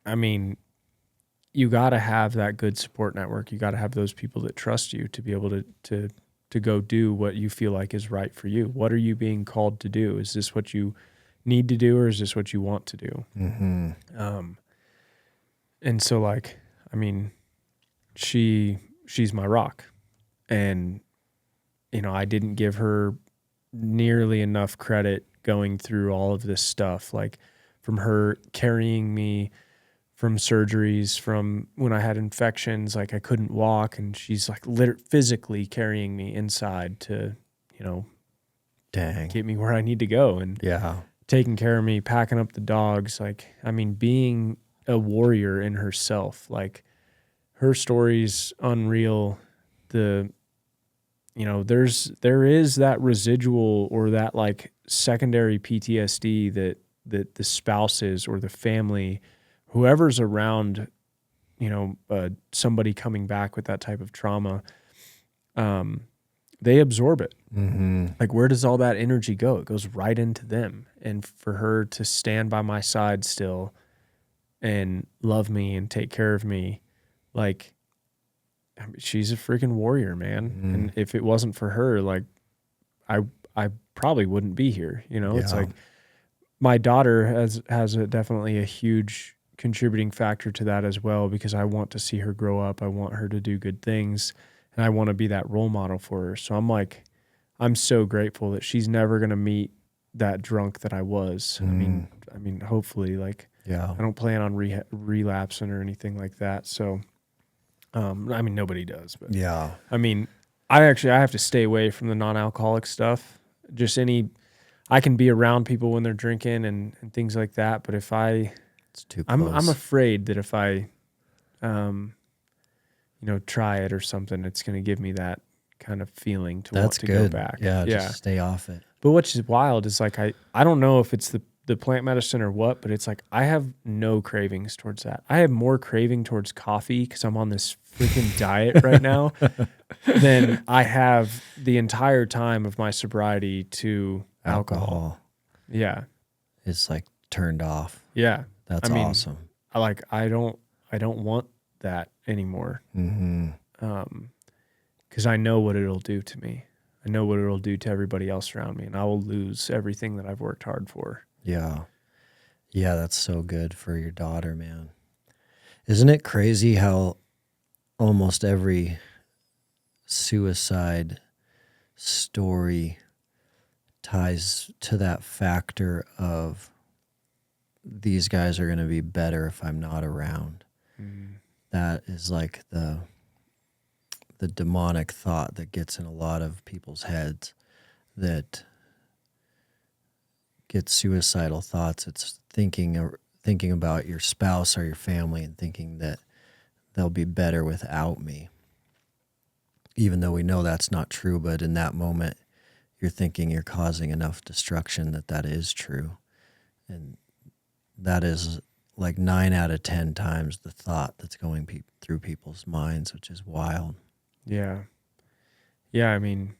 I mean, you got to have that good support network. You got to have those people that trust you to be able to go do what you feel like is right for you. What are you being called to do? Is this what you need to do, or is this what you want to do? And so, like, I mean, she's my rock, and, you know, I didn't give her nearly enough credit going through all of this stuff, like from her carrying me from surgeries, from when I had infections, like I couldn't walk, and she's like physically carrying me inside to, you know, get me where I need to go, and taking care of me, packing up the dogs. Like, I mean, being a warrior in herself, like, her story's unreal. You know, there is that residual or that like secondary PTSD that the spouses or the family, whoever's around, you know, somebody coming back with that type of trauma, they absorb it. Like, where does all that energy go? It goes right into them. And for her to stand by my side still and love me and take care of me, like, I mean, she's a freaking warrior, man. And if it wasn't for her, like, I probably wouldn't be here. You know, it's like my daughter has definitely a huge contributing factor to that as well, because I want to see her grow up. I want her to do good things, and I want to be that role model for her. So I'm like, I'm so grateful that she's never going to meet that drunk that I was. I mean, hopefully, like, I don't plan on relapsing or anything like that. So, I mean, nobody does, but I mean, I have to stay away from the non-alcoholic stuff. Just I can be around people when they're drinking and things like that. But if it's too close. I'm afraid that if I, you know, try it or something, it's going to give me that kind of feeling to want to go back. Yeah, just stay off it. But what's wild is, like, I don't know if it's the plant medicine or what, but it's like I have no cravings towards that. I have more craving towards coffee because I'm on this freaking diet right now than I have the entire time of my sobriety to alcohol. Yeah. It's like turned off. Yeah. That's awesome. I don't want that anymore. Because I know what it'll do to me. I know what it'll do to everybody else around me, and I will lose everything that I've worked hard for. Yeah. Yeah, that's so good for your daughter, man. Isn't it crazy how almost every suicide story ties to that factor of these guys are going to be better if I'm not around? That is like the demonic thought that gets in a lot of people's heads that gets suicidal thoughts. It's thinking about your spouse or your family and thinking that they'll be better without me. Even though we know that's not true, but in that moment, you're thinking you're causing enough destruction that is true. And that is like 9 out of 10 times the thought that's going through people's minds, which is wild. Yeah. Yeah, I mean,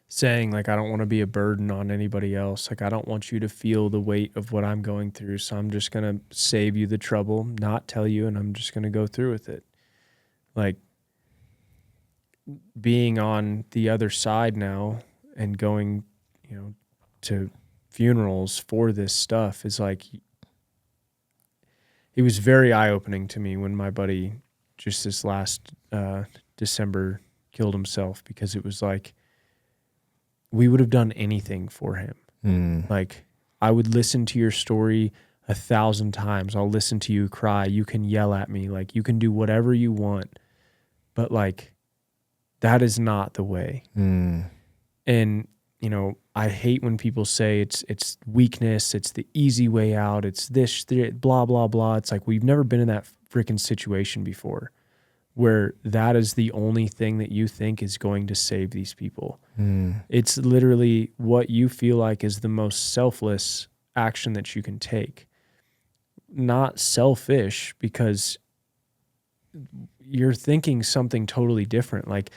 saying, like, I don't want to be a burden on anybody else. Like, I don't want you to feel the weight of what I'm going through, so I'm just going to save you the trouble, not tell you, and I'm just going to go through with it. Like, being on the other side now and going, you know, to funerals for this stuff is like, it was very eye-opening to me when my buddy just this last December killed himself, because it was like, we would have done anything for him. Like, I would listen to your story 1,000 times. I'll listen to you cry. You can yell at me. Like, you can do whatever you want. But, like, that is not the way. And, you know, I hate when people say it's weakness, it's the easy way out, it's this, blah, blah, blah. It's like, we've never been in that freaking situation before where that is the only thing that you think is going to save these people. It's literally what you feel like is the most selfless action that you can take. not selfish because you're thinking something totally different. Like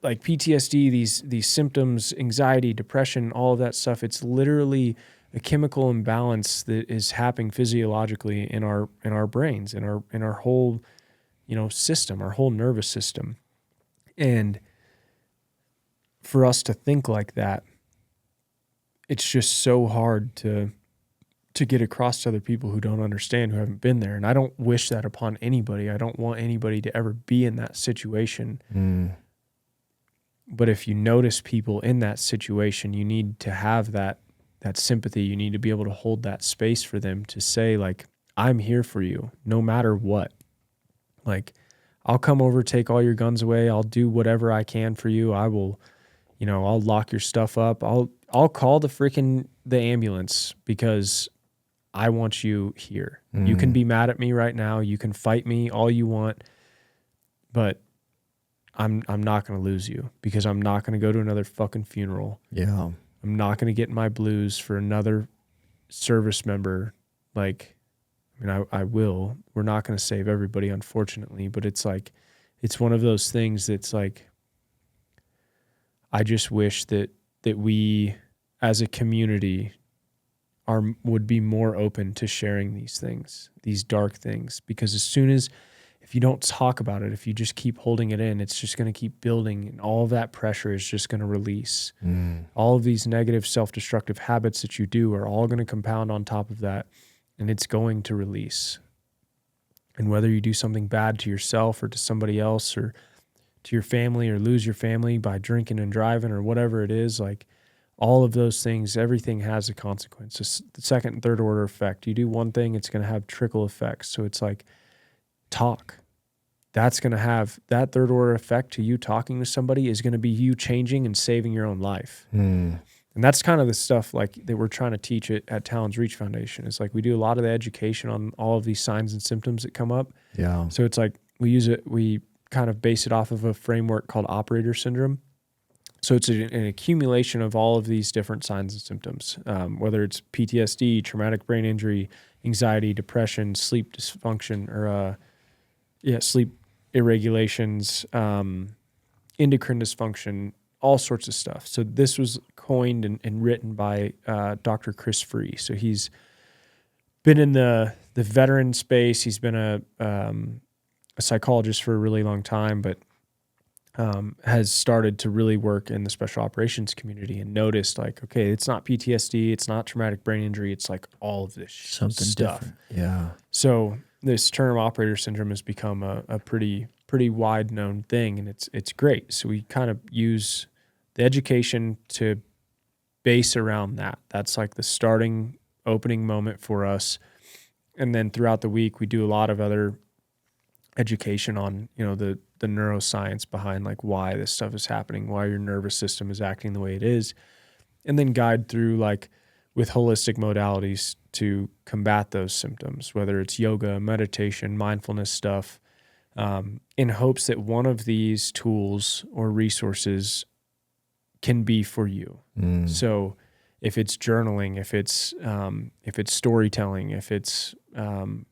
PTSD, these symptoms, anxiety, depression, all of that stuff, it's literally a chemical imbalance that is happening physiologically in our brains, in our whole, system, our whole nervous system. And for us to think like that, it's just so hard to get across to other people who don't understand, who haven't been there. And I don't wish that upon anybody. I don't want anybody to ever be in that situation. But if you notice people in that situation, you need to have that sympathy. You need to be able to hold that space for them to say, like, I'm here for you no matter what. Like, I'll come over, take all your guns away. I'll do whatever I can for you. I will, I'll lock your stuff up. I'll call the ambulance because I want you here. You can be mad at me right now. You can fight me all you want, but I'm not going to lose you because I'm not going to go to another fucking funeral. Yeah. I'm not going to get in my blues for another service member. Like, I will. We're not going to save everybody, unfortunately, but it's like, it's one of those things that's like, I just wish that we as a community would be more open to sharing these things, these dark things, because if you don't talk about it, if you just keep holding it in, it's just going to keep building, and all of that pressure is just going to release. All of these negative self-destructive habits that you do are all going to compound on top of that, and it's going to release. And whether you do something bad to yourself or to somebody else or to your family or lose your family by drinking and driving or whatever it is, like, all of those things, everything has a consequence. It's the second and third order effect. You do one thing, it's going to have trickle effects. So it's like, talk. That's going to have that third order effect to you. Talking to somebody is going to be you changing and saving your own life. And that's kind of the stuff like that we're trying to teach at Talons Reach Foundation. It's like we do a lot of the education on all of these signs and symptoms that come up. Yeah. So it's like we kind of base it off of a framework called operator syndrome. So it's an accumulation of all of these different signs and symptoms, whether it's PTSD, traumatic brain injury, anxiety, depression, sleep dysfunction, or sleep irregulations, endocrine dysfunction, all sorts of stuff. So this was coined and written by Dr. Chris Free. So he's been in the veteran space. He's been a psychologist for a really long time, but has started to really work in the special operations community and noticed, like, okay, it's not PTSD, it's not traumatic brain injury, it's like all of this Something stuff. different. Yeah. So this term operator syndrome has become a pretty wide known thing, and it's great. So we kind of use the education to base around that. That's like the opening moment for us. And then throughout the week, we do a lot of other education on, the neuroscience behind like why this stuff is happening, why your nervous system is acting the way it is, and then guide through like with holistic modalities to combat those symptoms, whether it's yoga, meditation, mindfulness stuff, in hopes that one of these tools or resources can be for you. So if it's journaling, if it's storytelling, if it's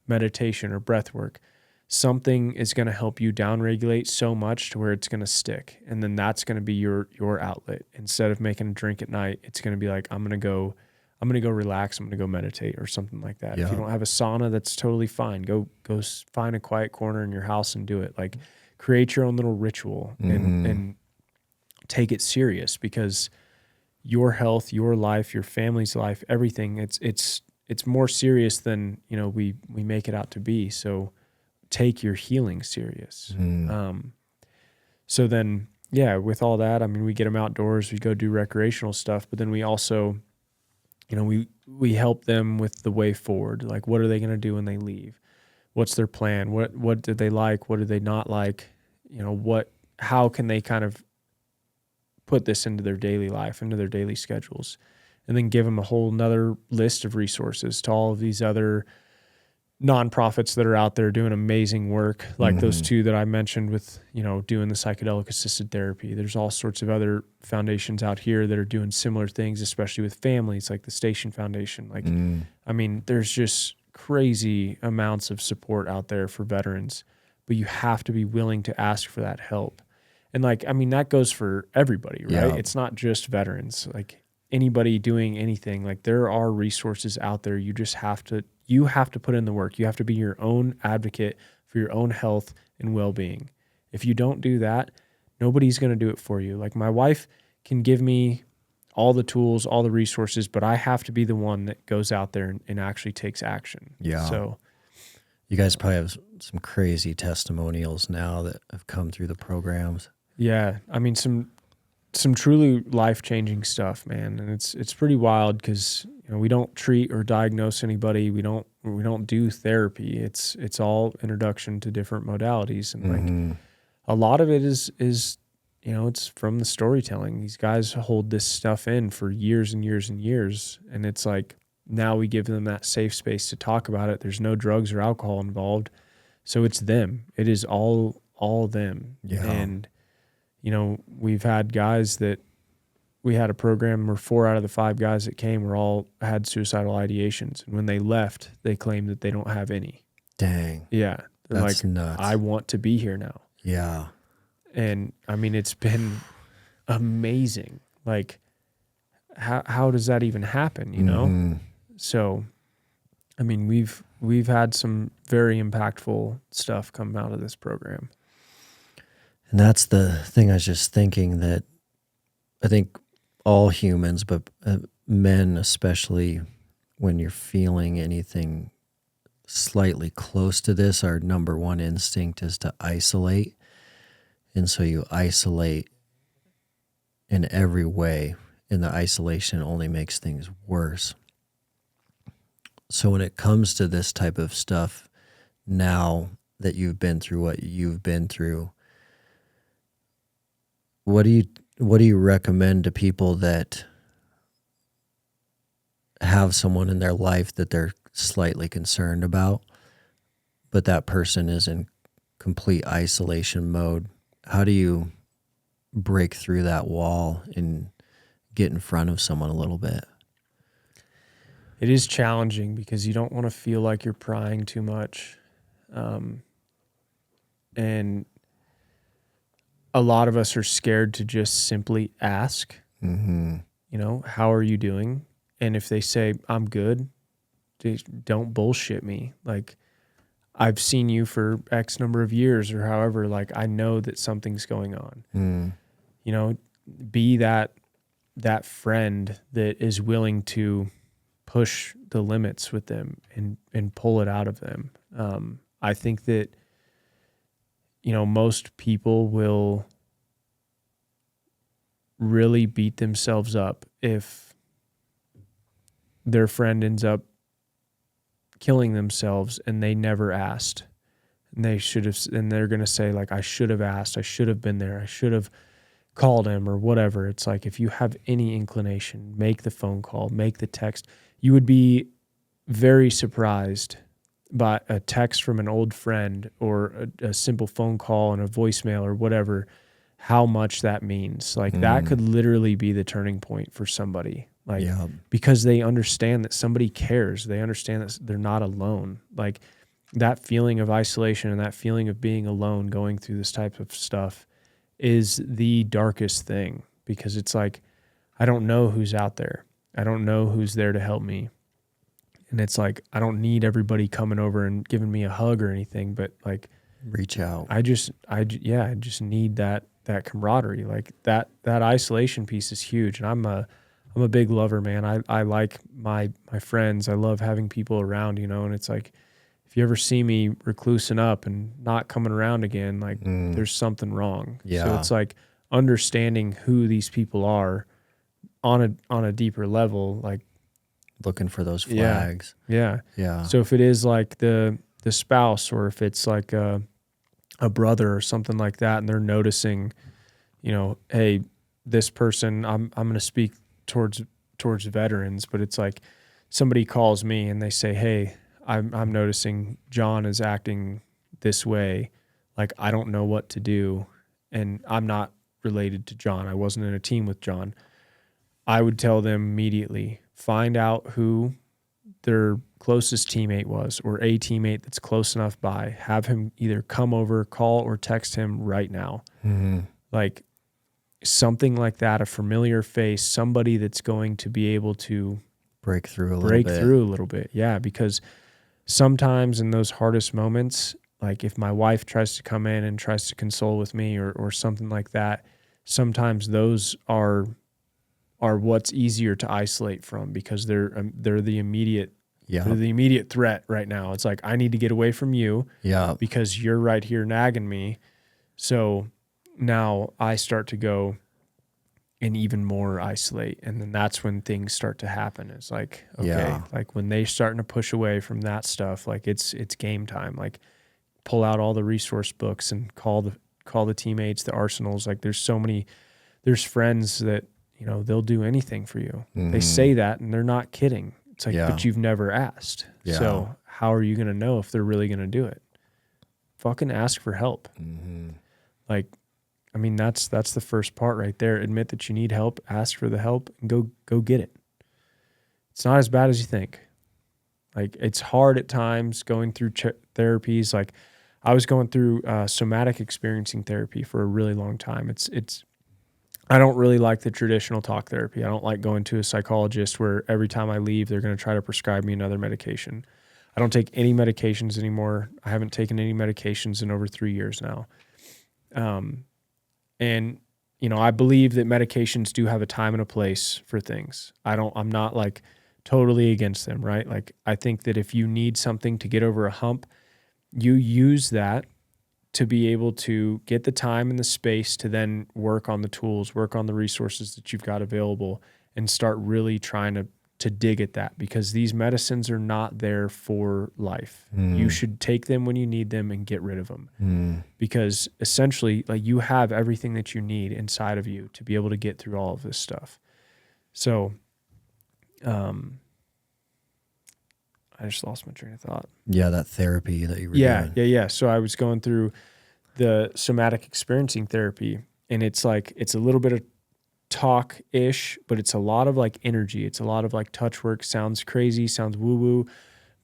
meditation or breath work, something is going to help you downregulate so much to where it's going to stick. And then that's going to be your outlet. Instead of making a drink at night, it's going to be like, I'm going to go relax. I'm going to go meditate or something like that. Yeah. If you don't have a sauna, that's totally fine. Go find a quiet corner in your house and do it. Like, create your own little ritual and take it serious, because your health, your life, your family's life, everything, it's more serious than, we make it out to be. So take your healing serious. So then, with all that, I mean, we get them outdoors, we go do recreational stuff, but then we also, we help them with the way forward. Like, what are they going to do when they leave? What's their plan? What did they like? What did they not like? How can they kind of put this into their daily life, into their daily schedules, and then give them a whole nother list of resources to all of these other nonprofits that are out there doing amazing work, like those two that I mentioned with, doing the psychedelic assisted therapy. There's all sorts of other foundations out here that are doing similar things, especially with families, like the Station Foundation. Like, I mean, there's just crazy amounts of support out there for veterans, but you have to be willing to ask for that help. And like, I mean, that goes for everybody, right? Yeah. It's not just veterans. Like anybody doing anything, like there are resources out there. You just have to put in the work. You have to be your own advocate for your own health and well-being. If you don't do that, nobody's going to do it for you. Like my wife can give me all the tools, all the resources, but I have to be the one that goes out there and actually takes action. Yeah. So you guys probably have some crazy testimonials now that have come through the programs. yeah, I mean, some truly life-changing stuff, man. And it's pretty wild because, you know, we don't treat or diagnose anybody. We don't do therapy. It's all introduction to different modalities. And like a lot of it is, you know, it's from the storytelling. These guys hold this stuff in for years and years and years. And it's like, now we give them that safe space to talk about it. There's no drugs or alcohol involved. So it's them. It is all them. Yeah. And, you know, we've had guys that we had a program where 4 out of the 5 guys that came were all had suicidal ideations. And when they left, they claimed that they don't have any. Dang. Yeah. They're That's like, nuts. I want to be here now. Yeah. And I mean, it's been amazing. Like, how does that even happen? You know? So, I mean, we've had some very impactful stuff come out of this program. And that's the thing I was just thinking, that I think all humans, but men especially, when you're feeling anything slightly close to this, our number one instinct is to isolate. And so you isolate in every way, and the isolation only makes things worse. So when it comes to this type of stuff, now that you've been through what you've been through, what do you recommend to people that have someone in their life that they're slightly concerned about, but that person is in complete isolation mode? How do you break through that wall and get in front of someone a little bit? It is challenging because you don't want to feel like you're prying too much. And a lot of us are scared to just simply ask, you know, how are you doing? And if they say, I'm good, don't bullshit me. Like, I've seen you for X number of years or however, like, I know that something's going on. You know, be that friend that is willing to push the limits with them and pull it out of them. I think that, you know, most people will really beat themselves up if their friend ends up killing themselves and they never asked. And they should have, and they're going to say, like, I should have asked, I should have been there, I should have called him or whatever. It's like, if you have any inclination, make the phone call, make the text. You would be very surprised by a text from an old friend or a simple phone call and a voicemail or whatever, how much that means. Like, that could literally be the turning point for somebody. Like, because they understand that somebody cares. They understand that they're not alone. Like, that feeling of isolation and that feeling of being alone going through this type of stuff is the darkest thing, because it's like, I don't know who's out there. I don't know who's there to help me. And it's like, I don't need everybody coming over and giving me a hug or anything, but like, reach out. I just need that camaraderie. Like, that isolation piece is huge. And I'm a big lover, man. I like my friends. I love having people around, you know, and it's like, if you ever see me reclusing up and not coming around again, like, there's something wrong. Yeah. So it's like understanding who these people are on a deeper level, like looking for those flags. Yeah. Yeah. So if it is like the spouse, or if it's like a brother or something like that, and they're noticing, you know, hey, this person, I'm going to speak towards veterans, but it's like somebody calls me and they say, hey, I'm noticing John is acting this way. Like, I don't know what to do. And I'm not related to John. I wasn't in a team with John. I would tell them immediately, find out who their closest teammate was, or a teammate that's close enough by, have him either come over, call, or text him right now. Like something like that, a familiar face, somebody that's going to be able to break through a little bit. Yeah, because sometimes in those hardest moments, like if my wife tries to come in and tries to console with me or something like that, sometimes those are what's easier to isolate from, because they're the immediate they're the immediate threat right now. It's like, I need to get away from you because you're right here nagging me. So now I start to go and even more isolate. And then that's when things start to happen. It's like, okay, like when they're starting to push away from that stuff, like it's game time. Like pull out all the resource books and call the teammates, the arsenals. Like there's friends that, you know, they'll do anything for you. They say that and they're not kidding. It's like, but you've never asked. So how are you going to know if they're really going to do it? Fucking ask for help. Like, I mean, that's the first part right there. Admit that you need help, ask for the help, and go get it. It's not as bad as you think. Like, it's hard at times going through therapies. Like, I was going through somatic experiencing therapy for a really long time. I don't really like the traditional talk therapy. I don't like going to a psychologist where every time I leave, they're going to try to prescribe me another medication. I don't take any medications anymore. I haven't taken any medications in over 3 years now. And, you know, I believe that medications do have a time and a place for things. I'm not like totally against them, right? Like, I think that if you need something to get over a hump, you use that to be able to get the time and the space to then work on the tools, work on the resources that you've got available, and start really trying to dig at that, because these medicines are not there for life. You should take them when you need them and get rid of them, because essentially, like, you have everything that you need inside of you to be able to get through all of this stuff. So, I just lost my train of thought. Yeah, that therapy that you were doing. Yeah. So I was going through the somatic experiencing therapy, and it's like, it's a little bit of talk-ish, but it's a lot of like energy. It's a lot of like touch work. Sounds crazy, sounds woo-woo,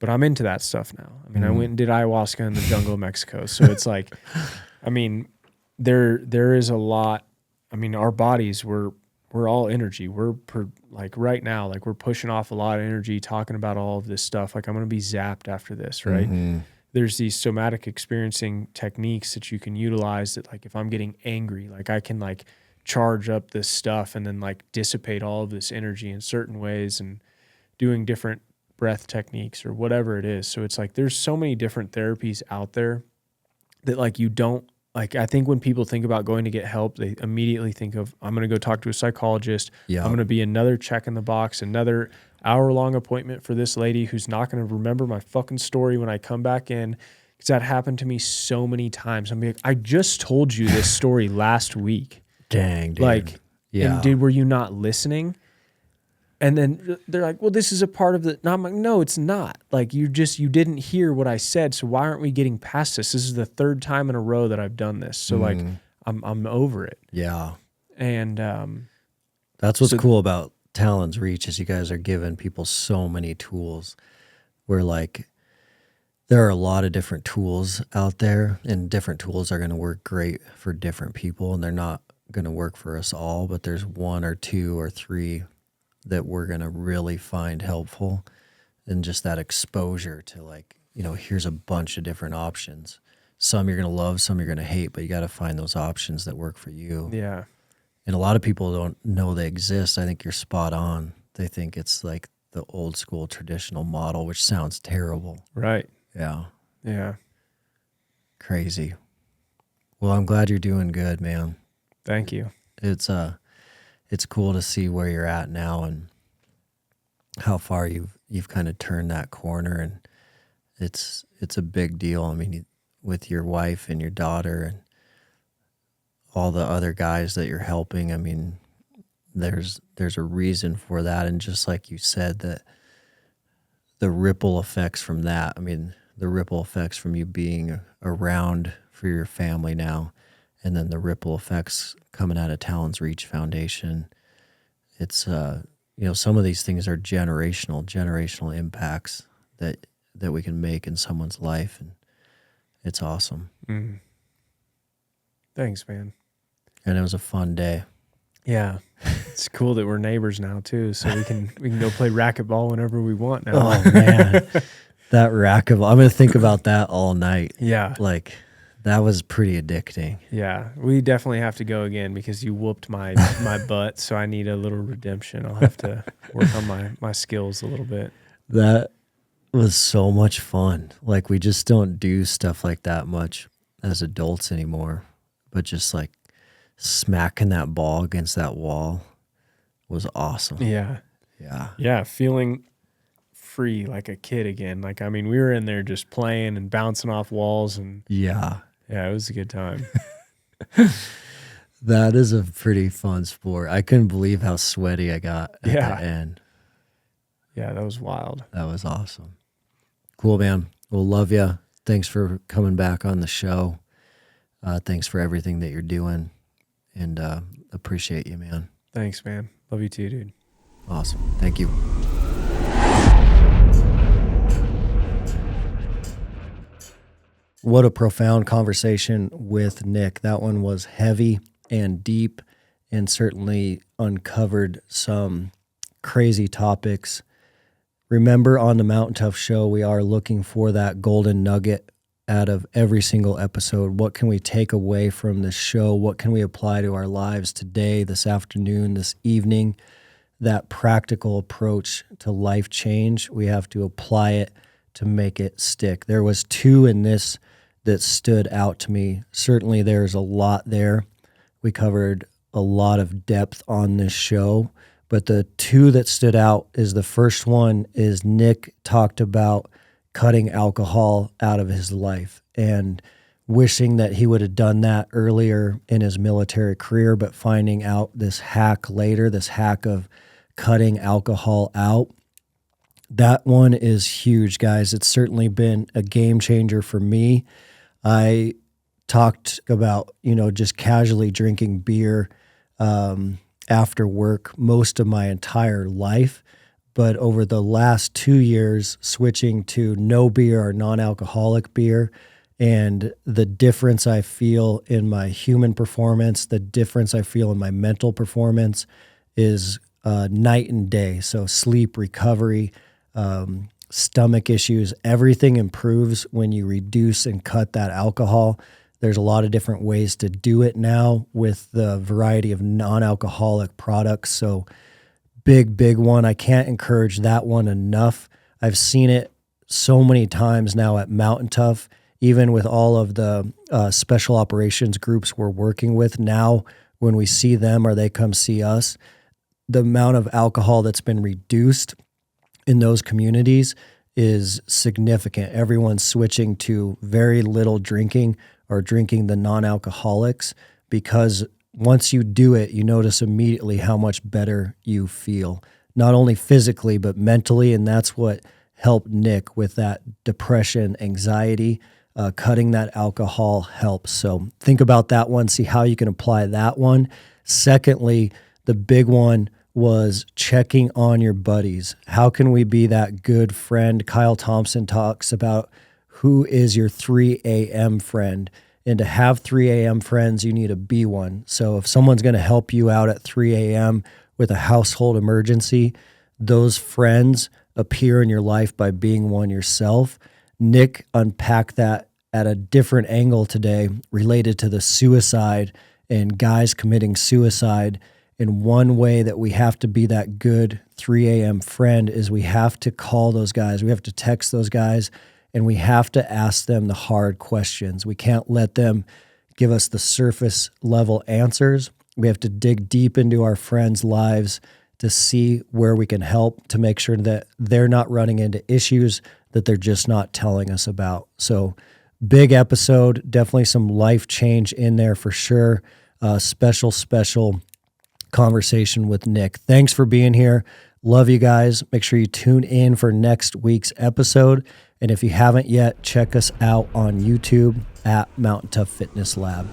but I'm into that stuff now. I mean, I went and did ayahuasca in the jungle of Mexico. So it's like, I mean, there is a lot. I mean, our bodies, we're all energy. Like right now, like we're pushing off a lot of energy talking about all of this stuff. Like, I'm going to be zapped after this, right? There's these somatic experiencing techniques that you can utilize that, like, if I'm getting angry, like I can like charge up this stuff and then like dissipate all of this energy in certain ways, and doing different breath techniques or whatever it is. So it's like, there's so many different therapies out there that, like, you don't, like, I think when people think about going to get help, they immediately think of, I'm going to go talk to a psychologist. I'm going to be another check in the box, another hour-long appointment for this lady who's not going to remember my fucking story when I come back in. Because that happened to me so many times. I'm like, I just told you this story last week. Dang, dude. Like, and were you not listening? And then they're like, well, this is a part of the, no, I'm like, no, it's not. Like, you didn't hear what I said. So why aren't we getting past this? This is the third time in a row that I've done this. So like, I'm over it. Yeah. And, that's what's cool about Talons Reach, is you guys are giving people so many tools, where like, there are a lot of different tools out there, and different tools are going to work great for different people, and they're not going to work for us all, but there's one or two or three that we're going to really find helpful. And just that exposure to, like, you know, here's a bunch of different options. Some you're going to love, some you're going to hate, but you got to find those options that work for you. Yeah. And a lot of people don't know they exist. I think you're spot on. They think it's like the old school traditional model, which sounds terrible. Right. Yeah. Yeah. Crazy. Well, I'm glad you're doing good, man. Thank you. It's cool to see where you're at now and how far you've kind of turned that corner, and it's a big deal. I mean, with your wife and your daughter and all the other guys that you're helping, I mean, there's a reason for that. And just like you said, that the ripple effects from that, I mean, the ripple effects from you being around for your family now, and then the ripple effects coming out of Talons Reach Foundation, it's some of these things are generational impacts that we can make in someone's life, and it's awesome. Mm. Thanks, man. And it was a fun day. Yeah, it's cool that we're neighbors now too, so we can go play racquetball whenever we want now. Oh man, that racquetball! I'm gonna think about that all night. Yeah, like that was pretty addicting. Yeah, we definitely have to go again because you whooped my butt, so I need a little redemption. I'll have to work on my skills a little bit. That was so much fun. Like we just don't do stuff like that much as adults anymore, but just like smacking that ball against that wall was awesome. Yeah, feeling free like a kid again. Like, I mean, we were in there just playing and bouncing off walls, and yeah, it was a good time. That is a pretty fun sport. I couldn't believe how sweaty I got at the end. Yeah, that was wild. That was awesome. Cool, man. Well, love you. Thanks for coming back on the show. Thanks for everything that you're doing. And appreciate you, man. Thanks, man. Love you too, dude. Awesome. Thank you. What a profound conversation with Nick. That one was heavy and deep and certainly uncovered some crazy topics. Remember, on the Mountain Tough Show, we are looking for that golden nugget out of every single episode. What can we take away from this show? What can we apply to our lives today, this afternoon, this evening? That practical approach to life change, we have to apply it to make it stick. There was 2 in this that stood out to me. Certainly there's a lot there. We covered a lot of depth on this show, but the 2 that stood out is the first one is Nick talked about cutting alcohol out of his life and wishing that he would have done that earlier in his military career, but finding out this hack later, this hack of cutting alcohol out. That one is huge, guys. It's certainly been a game changer for me. I talked about, just casually drinking beer after work most of my entire life. But over the last 2 years, switching to no beer or non-alcoholic beer, and the difference I feel in my human performance, the difference I feel in my mental performance is night and day. So sleep, recovery, stomach issues, everything improves when you reduce and cut that alcohol. There's a lot of different ways to do it now with the variety of non-alcoholic products. So big one. I can't encourage that one enough. I've seen it so many times now at Mountain Tough, even with all of the special operations groups we're working with now. When we see them or they come see us, the amount of alcohol that's been reduced in those communities is significant. Everyone's switching to very little drinking or drinking the non-alcoholics, because once you do it, you notice immediately how much better you feel, not only physically, but mentally. And that's what helped Nick with that depression, anxiety. Cutting that alcohol helps. So think about that one, see how you can apply that one. Secondly, the big one was checking on your buddies. How can we be that good friend? Kyle Thompson talks about who is your 3 a.m. friend. And to have 3 a.m. friends, you need to be one. So if someone's going to help you out at 3 a.m. with a household emergency, those friends appear in your life by being one yourself. Nick unpacked that at a different angle today related to the suicide and guys committing suicide. And one way that we have to be that good 3 a.m. friend is we have to call those guys. We have to text those guys. And we have to ask them the hard questions. We can't let them give us the surface level answers. We have to dig deep into our friends' lives to see where we can help, to make sure that they're not running into issues that they're just not telling us about. So big episode, definitely some life change in there for sure. Special conversation with Nick. Thanks for being here. Love you guys. Make sure you tune in for next week's episode. And if you haven't yet, check us out on YouTube at Mountain Tough Fitness Lab.